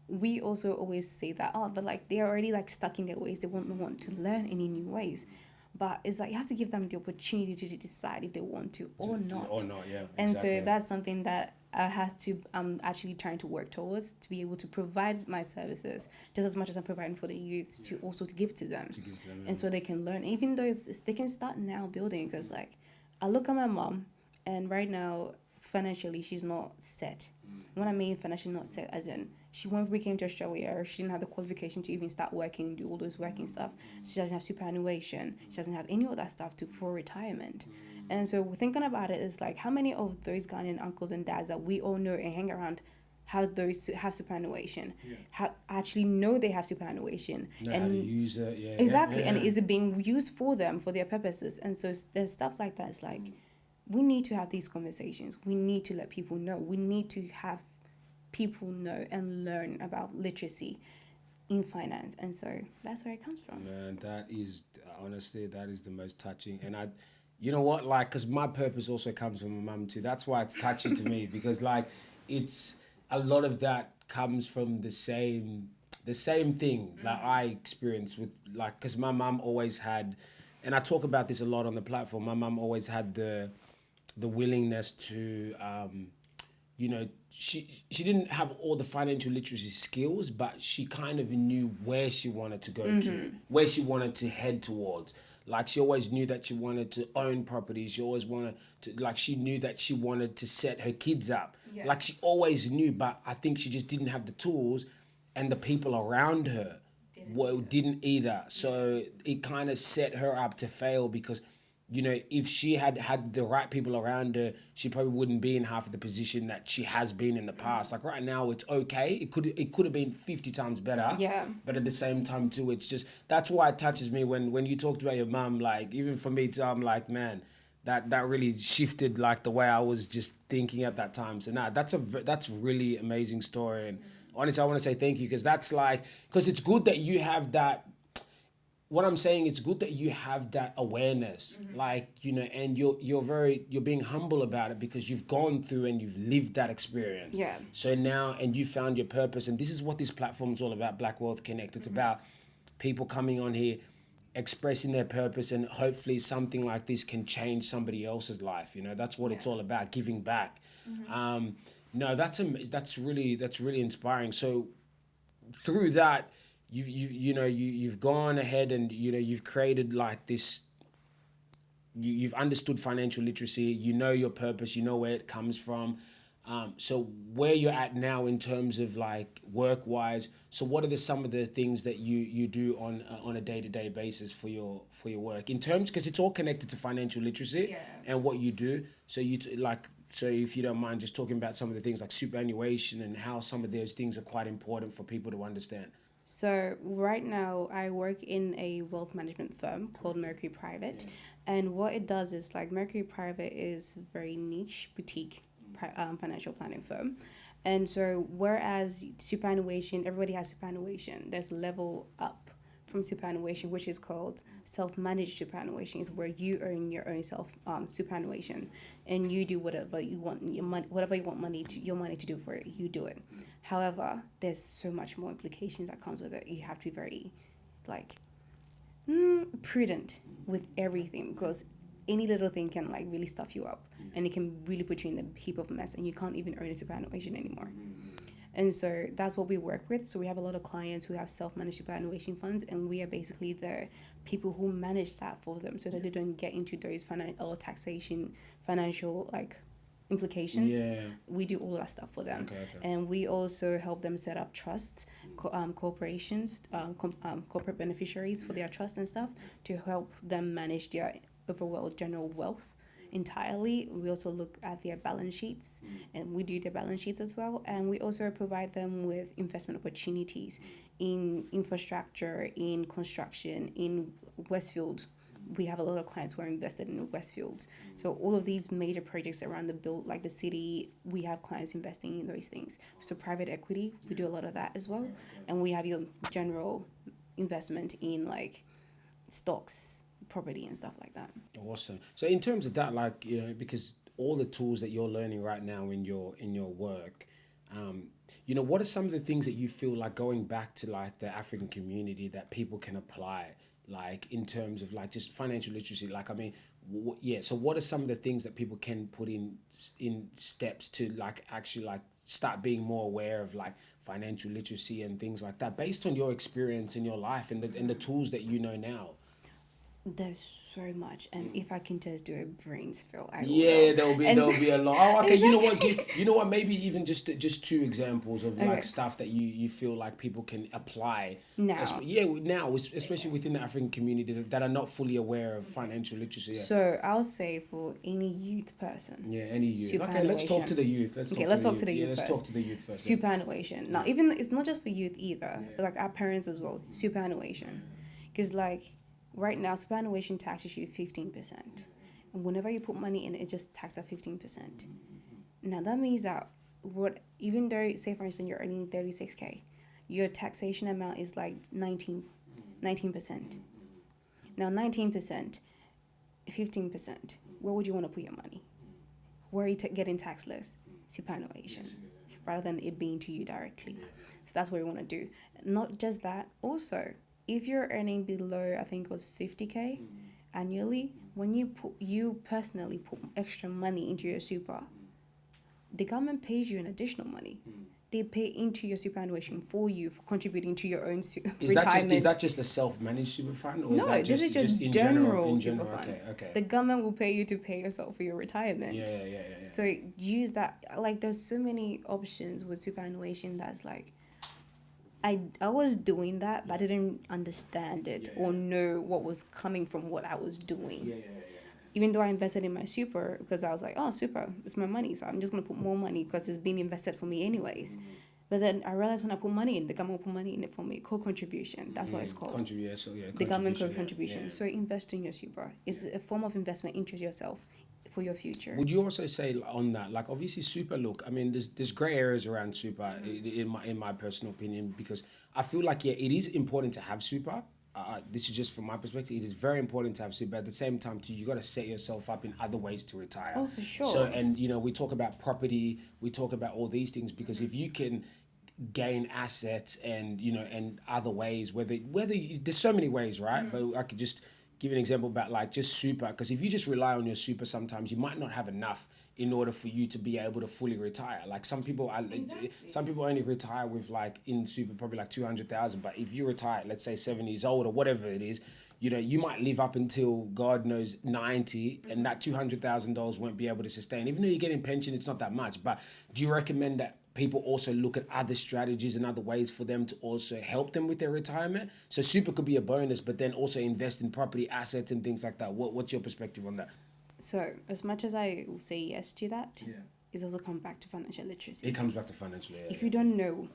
we also always say that, but like they're already like stuck in their ways. They won't want to learn any new ways. But it's like you have to give them the opportunity to decide if they want to or not. And so that's something that I have to, I'm actually trying to work towards, to be able to provide my services just as much as I'm providing for the youth, to also to give to them. And so they can learn, even though they can start now building. Because like I look at my mom, and right now financially she's not set. When I mean financially not set, as in when we came to Australia, she didn't have the qualification to even start working and do all those working stuff. She doesn't have superannuation. She doesn't have any of that stuff for retirement. And so thinking about it is like, how many of those Ghanaian uncles and dads that we all know and hang around have superannuation, actually know they have superannuation, know how to use it, exactly, and is it being used for them for their purposes? And so there's stuff like that. It's like we need to have these conversations. We need to let people know. We need to have people know and learn about literacy in finance. And so that's where it comes from. Man, that is honestly, that is the most touching. And I, you know what, like, because my purpose also comes from my mum too. That's why it's touching to me, because like it's a lot of that comes from the same thing that I experienced with, like, because my mum always had, and I talk about this a lot on the platform. My mum always had the willingness to, you know, she didn't have all the financial literacy skills, but she kind of knew where she wanted to go to, where she wanted to head towards. Like, she always knew that she wanted to own properties. She always wanted to, like, she knew that she wanted to set her kids up. Yeah. Like, she always knew, but I think she just didn't have the tools, and the people around her didn't either. So it kind of set her up to fail, because, you know, if she had had the right people around her, she probably wouldn't be in half of the position that she has been in the past. Like, right now, it's okay. It could have been 50 times better. Yeah. But at the same time, too, it's just, that's why it touches me when you talked about your mum. Like, even for me, too, I'm like, man, that really shifted, like, the way I was just thinking at that time. So, that's really amazing story. And honestly, I want to say thank you, because that's like, because it's good that you have that. What I'm saying, it's good that you have that awareness, like, you know, and you're being humble about it, because you've gone through and you've lived that experience. Yeah. So now, and you found your purpose, and this is what this platform is all about, Black Wealth Connect. It's about people coming on here, expressing their purpose, and hopefully something like this can change somebody else's life. You know, that's what it's all about, giving back. No, that's really inspiring. So through that, you've gone ahead and, you know, you've created like this, you've understood financial literacy, you know your purpose, you know where it comes from. So where you're at now in terms of like work wise, so what are some of the things that you do on a day-to-day basis for your work, in terms, because it's all connected to financial literacy and what you do. So so if you don't mind just talking about some of the things like superannuation and how some of those things are quite important for people to understand. So right now I work in a wealth management firm called Mercury Private, and what it does is, like, Mercury Private is a very niche boutique financial planning firm. And so whereas superannuation, everybody has superannuation, there's level up from superannuation, which is called self-managed superannuation, is where you earn your own superannuation, and you do whatever you want your money to do for it, you do it. However, there's so much more implications that comes with it. You have to be very, like, prudent with everything, because any little thing can, like, really stuff you up, and it can really put you in a heap of mess, and you can't even earn a superannuation anymore. And so that's what we work with. So we have a lot of clients who have self-managed superannuation funds, and we are basically the people who manage that for them, so that they don't get into those financial taxation, financial, like, implications. We do all that stuff for them. Okay. And we also help them set up trusts, corporations, corporate beneficiaries for their trust and stuff, to help them manage their overall general wealth entirely. We also look at their balance sheets, and we do their balance sheets as well. And we also provide them with investment opportunities in infrastructure, in construction, in Westfield. We have a lot of clients who are invested in Westfield. So all of these major projects around like the city, we have clients investing in those things. So private equity, we do a lot of that as well. And we have your general investment in, like, stocks, property, and stuff like that. Awesome. So in terms of that, like, you know, because all the tools that you're learning right now in your work, you know, what are some of the things that you feel like, going back to like the African community, that people can apply, like, in terms of like just financial literacy? Like, I mean, so what are some of the things that people can put in steps to, like, actually, like, start being more aware of, like, financial literacy and things like that, based on your experience in your life and the tools that you know now? There's so much, and if I can just do a brain spill, I will. There'll be a lot. Oh, okay. Exactly. You know what? Maybe even just two examples of like stuff that you feel like people can apply now. Now, especially within the African community that are not fully aware of financial literacy. Yeah. So I'll say for any youth person. Yeah, any youth. Okay, let's talk to the youth. Let's talk to the youth first. Superannuation. Now, even it's not just for youth either. Yeah. Like our parents as well. Superannuation, because like. Right now, superannuation taxes you 15%. whenever you put money in, it just taxed at 15%. Now that means that even though, say for instance, you're earning 36K, your taxation amount is like 19%. Now 19%, 15%, where would you want to put your money? Where are you getting taxed less? Superannuation, rather than it being to you directly. So that's what we want to do. Not just that, also, if you're earning below, I think it was 50K annually, when you personally put extra money into your super, the government pays you an additional money. They pay into your superannuation for you for contributing to your own retirement. Is that just a self-managed super fund? Or No, is that this is just in general in super general? fund. Okay. The government will pay you to pay yourself for your retirement. Yeah. So use that. Like, there's so many options with superannuation that's like, I was doing that, but I didn't understand it or know what was coming from what I was doing. Yeah. Even though I invested in my super, because I was like, oh, super, it's my money, so I'm just going to put more money because it's being invested for me anyways. But then I realized when I put money in, the government will put money in it for me. Co-contribution, that's what it's called. The government co-contribution. Yeah. So invest in your super. It's a form of investment into yourself for your future. Would you also say on that, like obviously super, look, I mean, there's grey areas around super in my personal opinion, because I feel like, it is important to have super. This is just from my perspective. It is very important to have super. At the same time, too, you got to set yourself up in other ways to retire. Oh, for sure. So, and we talk about property, we talk about all these things, because if you can gain assets and and other ways, there's so many ways, right? But I could just give an example about like just super, because if you just rely on your super, sometimes you might not have enough in order for you to be able to fully retire. Like some people only retire with like in super probably like 200,000, but if you retire, let's say 7 years old or whatever it is, you might live up until God knows 90, and that $200,000 won't be able to sustain. Even though you're getting pension, it's not that much. But do you recommend that people also look at other strategies and other ways for them to also help them with their retirement? So super could be a bonus, but then also invest in property assets and things like that. What's your perspective on that? So as much as I will say yes to that, it's also come back to financial literacy. It comes back to financial literacy. If you don't know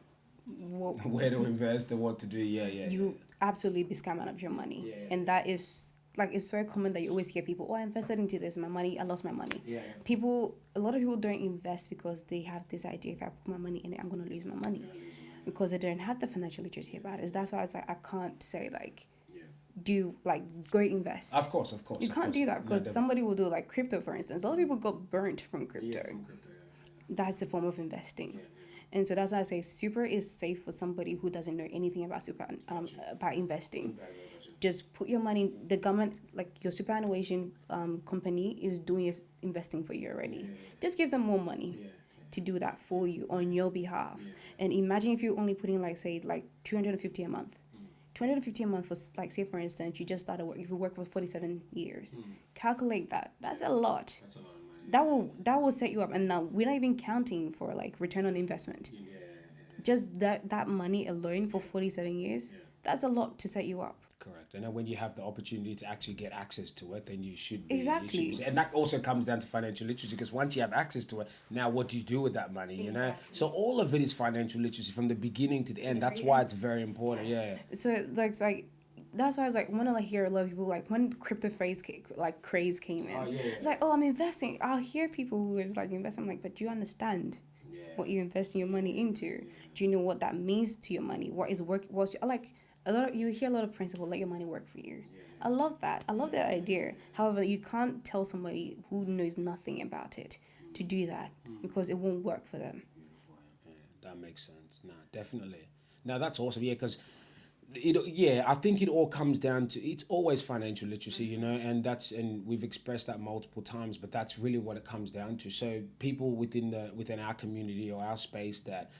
where to invest and what to do, you absolutely be scammed out of your money. And that is like, it's so common that you always hear people, oh, I invested into this, my money, I lost my money. A lot of people don't invest because they have this idea, if I put my money in it, I'm going to lose my money, because they don't have the financial literacy about it. That's why I was like, I can't say like, go invest. Of course. You can't do that, because somebody will do like crypto, for instance. A lot of people got burnt from crypto. That's a form of investing. And so that's why I say super is safe for somebody who doesn't know anything about about investing. Just put your money, the government, like your superannuation company is doing investing for you already. Just give them more money to do that for you on your behalf. And imagine if you're only putting like 250 a month. 250 a month for, like, say for instance, you just started work. If you work for 47 years, calculate that. That's a lot. That's a lot of money. That will set you up. And now we're not even counting for like return on investment. Just that money alone for 47 years, that's a lot to set you up. Correct. And then when you have the opportunity to actually get access to it, then you should be. Exactly. And that also comes down to financial literacy, because once you have access to it, now what do you do with that money, So all of it is financial literacy from the beginning to the end. That's why it's very important, So, that's why I was like, when I hear a lot of people, like when crypto craze came in, it's like, oh, I'm investing. I'll hear people who is like investing. I'm like, but do you understand what you're investing your money into? Do you know what that means to your money? What is work? You hear a lot of principle, let your money work for you. I love that. I love that idea. However, you can't tell somebody who knows nothing about it to do that, because it won't work for them. That makes sense. No, definitely. Now that's awesome. Because I think it all comes down to, it's always financial literacy, and we've expressed that multiple times, but that's really what it comes down to. So people within our community or our space that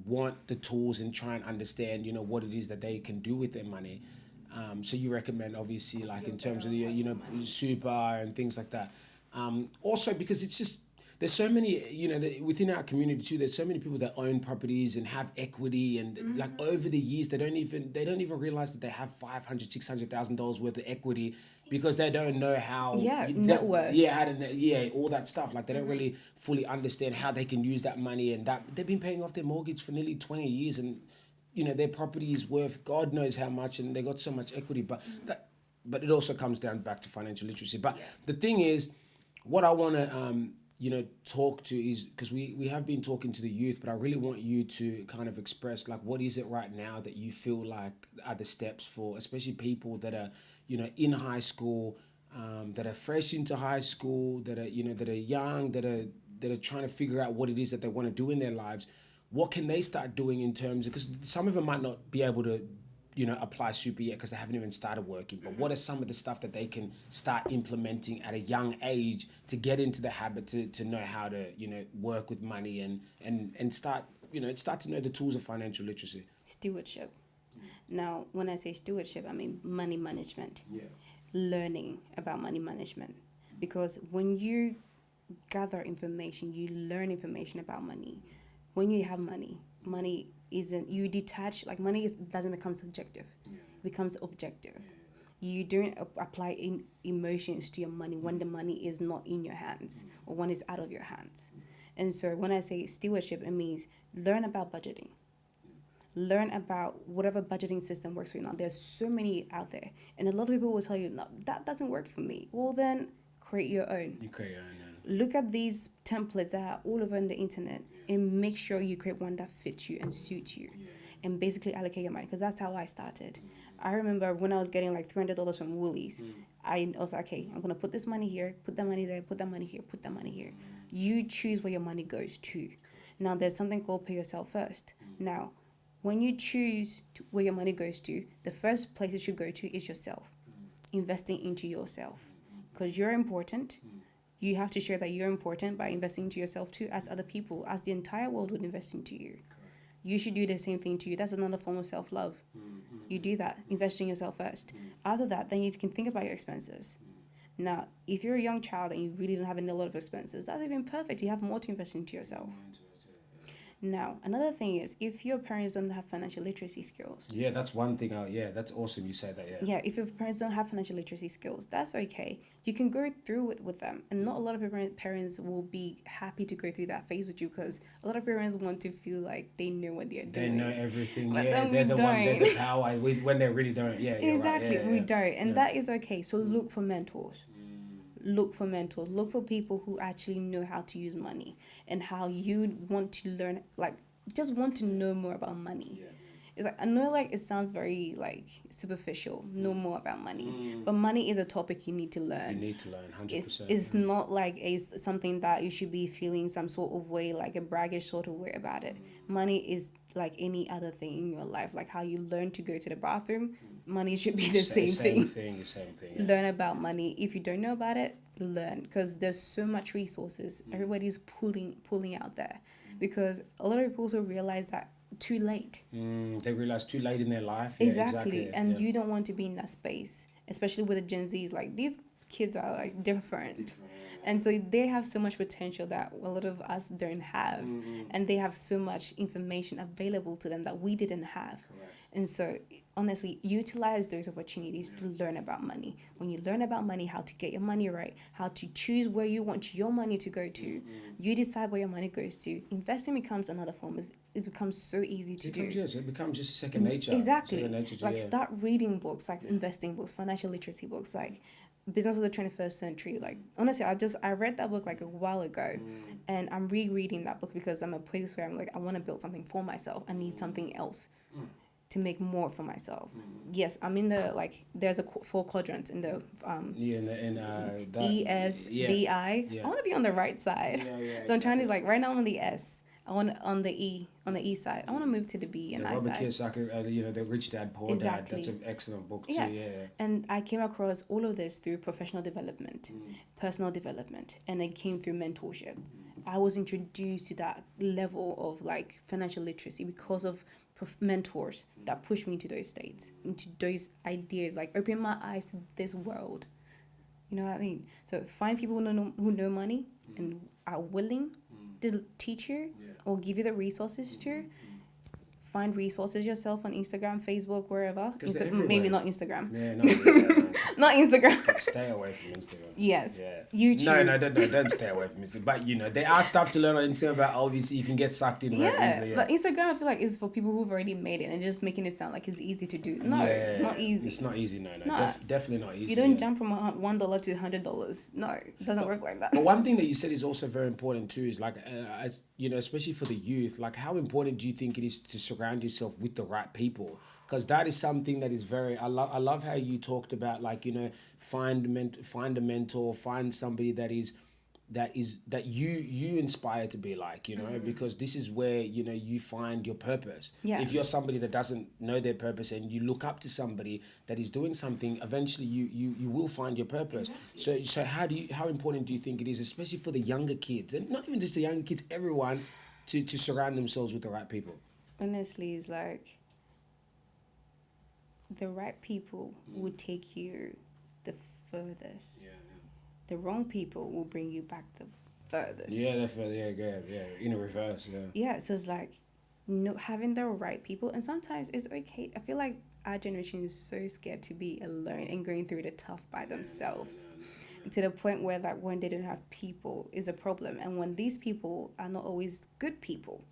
want the tools and try and understand, what it is that they can do with their money. So you recommend, obviously, like in terms of the, super and things like that. Also, because it's just, there's so many, within our community too, there's so many people that own properties and have equity, and like over the years, they don't even realize that they have $500,000, $600,000 worth of equity, because they don't know how net worth. All that stuff. Like they don't really fully understand how they can use that money, and that they've been paying off their mortgage for nearly 20 years, and their property is worth God knows how much, and they got so much equity. But but it also comes down back to financial literacy. But the thing is, what I want to talk to is, because we have been talking to the youth, but I really want you to kind of express, like, what is it right now that you feel like are the steps for, especially people that are, in high school, that are fresh into high school, that are, that are young, that are trying to figure out what it is that they want to do in their lives. What can they start doing in terms of, because some of them might not be able to, apply super yet because they haven't even started working. But what are some of the stuff that they can start implementing at a young age to get into the habit to know how to, work with money and start, start to know the tools of financial literacy? Stewardship. Now, when I say stewardship, I mean money management. Yeah. Learning about money management. Because when you gather information, you learn information about money. When you have money isn't, you detach, like money doesn't become subjective, it becomes objective. You don't apply emotions to your money when the money is not in your hands or when it's out of your hands. And so when I say stewardship, it means learn about budgeting. Learn about whatever budgeting system works for you. Now, there's so many out there, and a lot of people will tell you, no, that doesn't work for me. Well, then create your own. You create your own. Look at these templates that are all over on the internet and make sure you create one that fits you and suits you, and basically allocate your money, because that's how I started. I remember when I was getting like $300 from Woolies, I was like, okay, I'm going to put this money here, put that money there, put that money here, put that money here. You choose where your money goes to. Now, there's something called pay yourself first. Now, when you choose where your money goes to, the first place it should go to is yourself. Investing into yourself. Because you're important. You have to show that you're important by investing into yourself too, as other people, as the entire world would invest into you. You should do the same thing to you. That's another form of self-love. You do that. Invest in yourself first. After that, then you can think about your expenses. Now, if you're a young child and you really don't have a lot of expenses, that's even perfect. You have more to invest into yourself. Now, another thing is, if your parents don't have financial literacy skills. Yeah, that's one thing. That's awesome you say that, Yeah, if your parents don't have financial literacy skills, that's okay. You can go through it with them. And not a lot of parents will be happy to go through that phase with you, because a lot of parents want to feel like they know what they're doing. They know everything. But they're the one, they're the power. When they really don't. Yeah, exactly. Right. We don't. And that is okay. So look for mentors. Look for mentors. Look for people who actually know how to use money and how you want to learn, like, just want to know more about money. It's like, I know, like, it sounds very like superficial, know more about money, but money is a topic you need to learn. You need to learn 100%. It's not like something that you should be feeling some sort of way, like a braggish sort of way about it. Money is like any other thing in your life, like how you learn to go to the bathroom. Money should be the same thing. The same thing. Yeah. Learn about money. If you don't know about it, learn, because there's so much resources. Everybody's pulling out there, because a lot of people also realize that too late. They realize too late in their life. Exactly. And you don't want to be in that space, especially with the Gen Zs. Like, these kids are like different. And so they have so much potential that a lot of us don't have. And they have so much information available to them that we didn't have. Correct. And so, honestly, utilize those opportunities to learn about money. When you learn about money, how to get your money right, how to choose where you want your money to go to, you decide where your money goes to. Investing becomes another form. It becomes so easy to do. Yes, it becomes just second nature. Exactly. Second nature, like, start reading books, like investing books, financial literacy books, like Business of the 21st Century. Like, honestly, I read that book like a while ago, and I'm rereading that book because I'm at a place where I'm like, I want to build something for myself. I need something else to make more for myself. Yes, I'm in the, like, there's a 4 quadrants in the ESBI. I want to be on the right side. So I'm trying to, like, right now I'm on the S. I want on the E side. I want to move to the B and I side. Robert Kiyosaki, the Rich Dad Poor Dad. That's an excellent book too. Yeah. And I came across all of this through professional development, personal development, and it came through mentorship. I was introduced to that level of, like, financial literacy because of mentors that pushed me into those states, into those ideas, like, open my eyes to this world. You know what I mean? So find people who know money and are willing to teach you or give you the resources to. Find resources yourself on Instagram, Facebook, wherever. Maybe not Instagram. Not Instagram. Stay away from Instagram. Yes. Yeah. YouTube. No, don't stay away from Instagram. But there are stuff to learn on Instagram, but obviously you can get sucked in very easily. But Instagram, I feel like, is for people who've already made it and just making it sound like it's easy to do. No, it's not easy. It's not easy. No. Definitely not easy. You don't jump from $1 to $100. No, it doesn't work like that. But one thing that you said is also very important too. Is like, especially for the youth. Like, how important do you think it is to surround yourself with the right people? Because that is something that is very. I love how you talked about, like, find a mentor, find somebody that you inspire to be like, because this is where you find your purpose. Yeah. If you're somebody that doesn't know their purpose and you look up to somebody that is doing something, eventually you will find your purpose. Exactly. So how important do you think it is, especially for the younger kids, and not even just the younger kids, everyone, to surround themselves with the right people? Honestly, it's like the right people will take you the furthest. Yeah. The wrong people will bring you back the furthest. Yeah, definitely. Yeah. In a reverse. Yeah. Yeah, so it's like having the right people, and sometimes it's okay. I feel like our generation is so scared to be alone and going through the tough by themselves. To the point where, like, when they don't have people is a problem, and when these people are not always good people,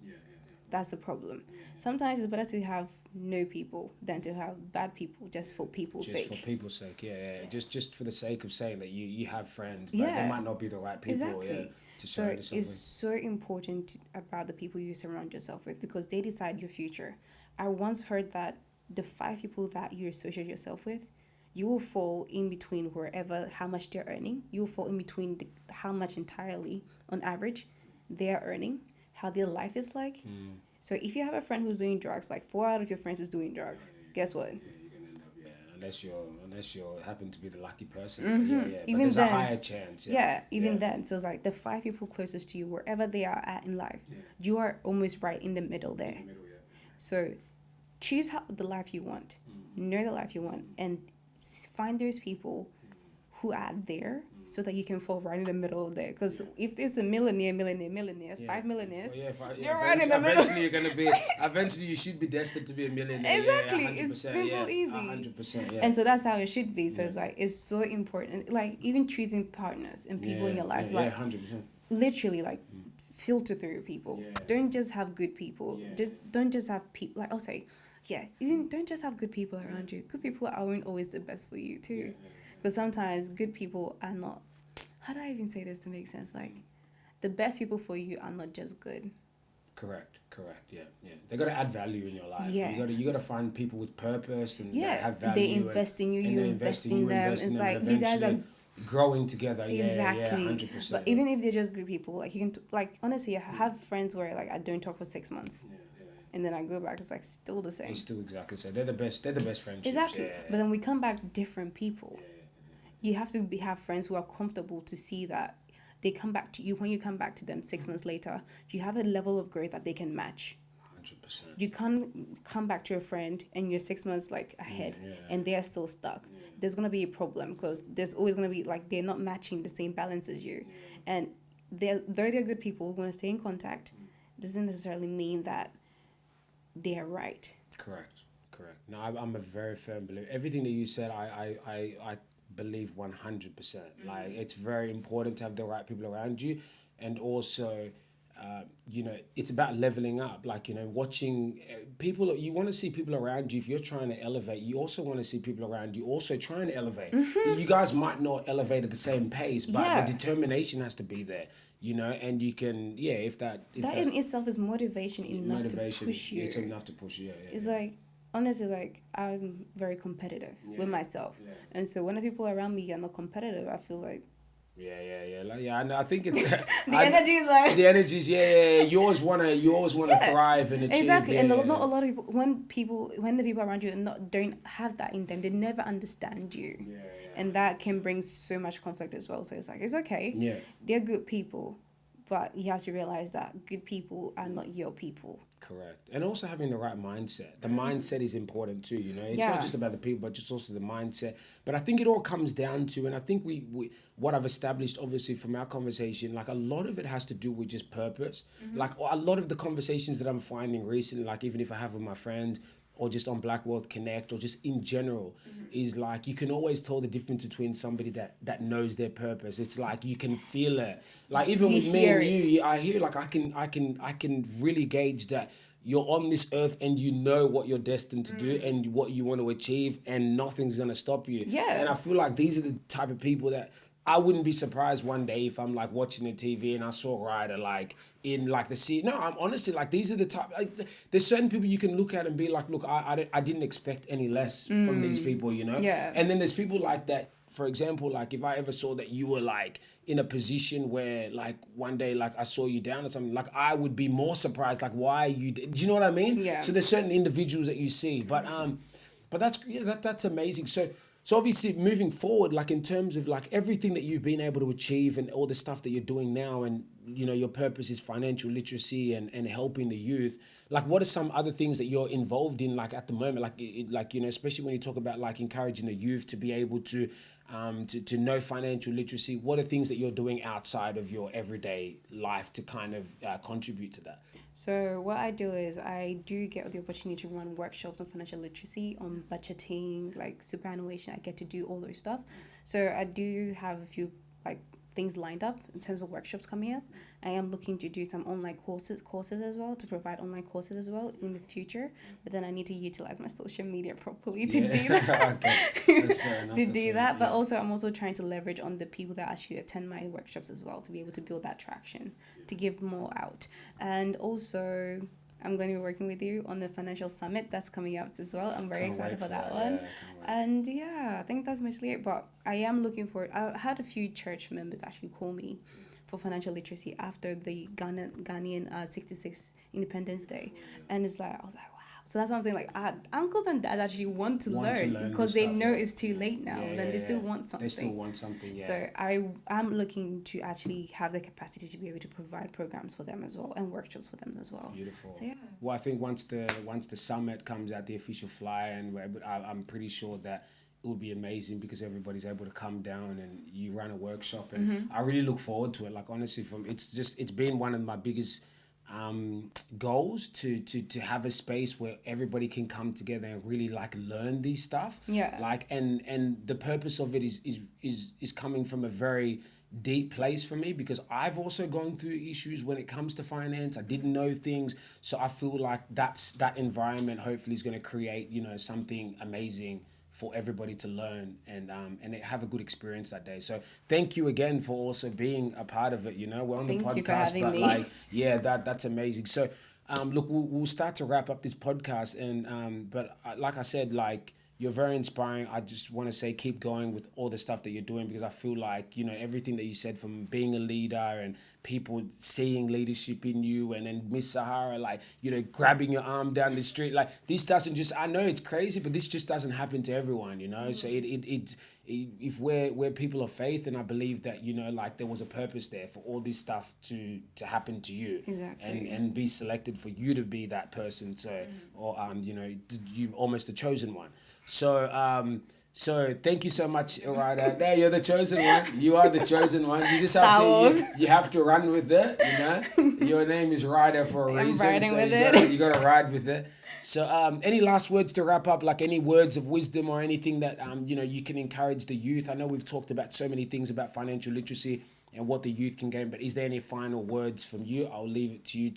that's the problem. Sometimes it's better to have no people than to have bad people just for people's sake. Just for people's sake, yeah. Just for the sake of saying that you have friends, but they might not be the right people. Exactly. So it's so important about the people you surround yourself with, because they decide your future. I once heard that the 5 people that you associate yourself with, you will fall in between how much they're earning. You will fall in between how much entirely, on average, they're earning, how their life is like. So if you have a friend who's doing drugs, like 4 out of your friends is doing drugs, guess what? Yeah, you're gonna end up, unless you happen to be the lucky person. But Even there's then, a higher chance. Then. So it's like the 5 people closest to you, wherever they are at in life, you are almost right in the middle there. So choose the life you want, know the life you want, and find those people who are there, so that you can fall right in the middle of there. Because if there's a millionaire, 5 millionaires, you're right in the middle. Eventually you should be destined to be a millionaire. Exactly. It's simple, easy. 100%. And so that's how it should be. So it's like, it's so important. Like, even choosing partners and people in your life, like 100%. Literally, like, filter through people. Don't just have good people. Don't just have people. Like, I'll say, even don't just have good people around you. Good people aren't always the best for you too. Because sometimes good people are not, how do I even say this to make sense? Like, the best people for you are not just good. Correct. Yeah. They got to add value in your life. Yeah. You got to find people with purpose and that have value. They invest in you. You invest in them. It's like, you guys are growing together. Exactly. 100%. But even if they're just good people, like, you can like, honestly, I have friends where, like, I don't talk for 6 months. And then I go back, it's like still the same. It's still exactly the same. They're the best friendships. Exactly. But then we come back different people. You have to have friends who are comfortable to see that they come back to you. When you come back to them 6 months later, you have a level of growth that they can match. 100%. You can't come back to a friend and you're 6 months like ahead and they're still stuck. There's going to be a problem, because there's always going to be, like, they're not matching the same balance as you. And though they're good people who want to stay in contact, doesn't necessarily mean that they're right. Correct. No, I'm a very firm believer. Everything that you said, I believe 100%. Like, it's very important to have the right people around you, and also it's about leveling up. Like, watching people. You want to see people around you. If you're trying to elevate, you also want to see people around you also trying to elevate. You guys might not elevate at the same pace, but the determination has to be there. And you can, if that in itself is motivation enough to push you. It's enough to push you. It's like, honestly, like, I'm very competitive with myself. And so when the people around me are not competitive, I feel like, and I think it's the energy is like, the energies. You always wanna thrive and achieve. Exactly. And not a lot of people, when the people around you don't have that in them, they never understand you. And that can bring so much conflict as well. So it's like, it's okay. They're good people, but you have to realize that good people are not your people. Correct. And also having the right mindset. The mindset is important too, It's not just about the people, but just also the mindset. But I think it all comes down to, and I think we what I've established, obviously, from our conversation, like, a lot of it has to do with just purpose. Like, a lot of the conversations that I'm finding recently, like, even if I have with my friends, or just on Black Wealth Connect, or just in general, is like you can always tell the difference between somebody that knows their purpose. It's like you can feel it. Like even You with me hear and it. you, I hear like I can really gauge that you're on this earth and you know what you're destined to do and what you want to achieve, and nothing's gonna stop you. Yeah. And I feel like these are the type of people that I wouldn't be surprised one day if I'm like watching the TV and I saw Ryder like in like the sea. No, I'm honestly like these are the type. Like, there's certain people you can look at and be like, look, I didn't expect any less from these people, you know. Yeah. And then there's people like that. For example, like if I ever saw that you were like in a position where like one day like I saw you down or something, like I would be more surprised. Like why you did? Do you know what I mean? Yeah. So there's certain individuals that you see, but that's that's amazing. So obviously moving forward, like in terms of like everything that you've been able to achieve and all the stuff that you're doing now, and you know your purpose is financial literacy and helping the youth. Like what are some other things that you're involved in like at the moment? Like you know, especially when you talk about like encouraging the youth to be able to know financial literacy. What are things that you're doing outside of your everyday life to kind of contribute to that? So what I do is I do get the opportunity to run workshops on financial literacy, on budgeting, like superannuation. I get to do all those stuff. So I do have a few like things lined up in terms of workshops coming up. I am looking to do some online courses as well, to provide online courses as well in the future. But then I need to utilize my social media properly to do that. Okay. That's fair enough. to That's do fair that. enough, But yeah. also I'm also trying to leverage on the people that actually attend my workshops as well, to be able to build that traction, to give more out. And also I'm going to be working with you on the financial summit that's coming up as well. I'm very Can't excited wait for that yeah, one. can't wait. And yeah, I think that's mostly it. But I am looking for. I had a few church members actually call me for financial literacy after the Ghanaian 66 Independence Day, and it's like I was like, wow. So that's what I'm saying. Like, uncles and dads actually want to learn because this they stuff, know yeah. it's too late now. Then they still want something. They still want something, yeah. So I'm looking to actually have the capacity to be able to provide programs for them as well and workshops for them as well. Beautiful. So yeah. Well, I think once the summit comes out, the official flyer, and I'm pretty sure that it will be amazing because everybody's able to come down and you run a workshop, and I really look forward to it. Like honestly, it's been one of my biggest goals to have a space where everybody can come together and really like learn these stuff. Yeah. Like and the purpose of it is coming from a very deep place for me, because I've also gone through issues when it comes to finance. I didn't know things, so I feel like that environment hopefully is going to create, you know, something amazing for everybody to learn and have a good experience that day. So thank you again for also being a part of it. You know, we're on the Thank you for podcast, having but me. like, yeah, that's amazing. So, look, we'll start to wrap up this podcast, and but like I said, like you're very inspiring. I just want to say keep going with all the stuff that you're doing, because I feel like, you know, everything that you said, from being a leader and people seeing leadership in you, and then Miss Sahara, like, you know, grabbing your arm down the street, like this doesn't just, I know it's crazy, but this just doesn't happen to everyone, you know. So if we're people of faith, and I believe that, you know, like there was a purpose there for all this stuff to happen to you. Exactly. And be selected for you to be that person, so or you know, you almost the chosen one. So thank you so much, Ryder. There, you're the chosen one. You are the chosen one. You just have you have to run with it, you know. Your name is Ryder for a reason. riding so with you gotta ride with it. So any last words to wrap up, like any words of wisdom or anything that you know, you can encourage the youth? I know we've talked about so many things about financial literacy and what the youth can gain, but is there any final words from you? I'll leave it to you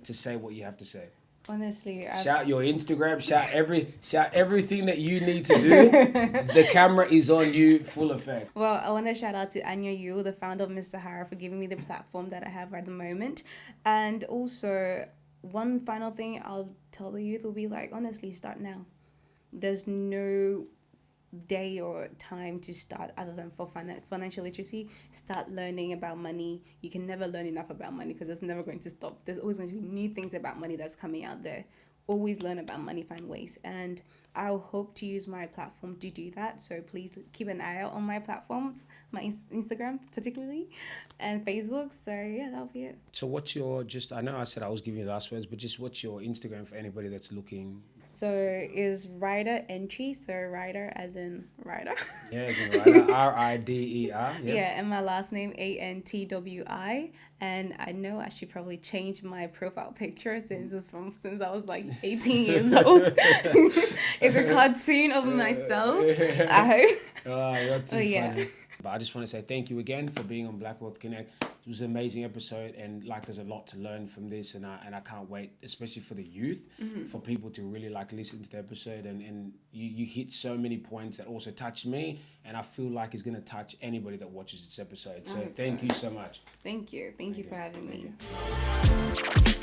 to say what you have to say. Honestly, Shout your Instagram, shout everything that you need to do. The camera is on you, full effect. well, I want to shout out to Anya Yu, the founder of Miss Sahara, for giving me the platform that I have at the moment. And also, one final thing I'll tell the youth will be like, honestly, start now. There's no day or time to start other than for financial literacy. Start learning about money. You can never learn enough about money because it's never going to stop. There's always going to be new things about money that's coming out there. Always learn about money, find ways, and I'll hope to use my platform to do that. So please keep an eye out on my platforms, my Instagram particularly, and Facebook. So yeah, that'll be it. So what's your, just, I know I said I was giving you the last words, but just what's your Instagram for anybody that's looking So is rider entry, so rider as in rider. Yeah, as in Rider, Rider. Yeah, and my last name Antwi. And I know I should probably change my profile picture since I was like 18 years old. It's a cartoon of myself. I hope. Oh, you're too Oh, yeah. funny. But I just want to say thank you again for being on Black Wealth Connect. It was an amazing episode, and like there's a lot to learn from this, and I can't wait, especially for the youth, for people to really like listen to the episode, and you hit so many points that also touched me, and I feel like it's gonna touch anybody that watches this episode. So thank you so much. Thank you for having me. Thank you.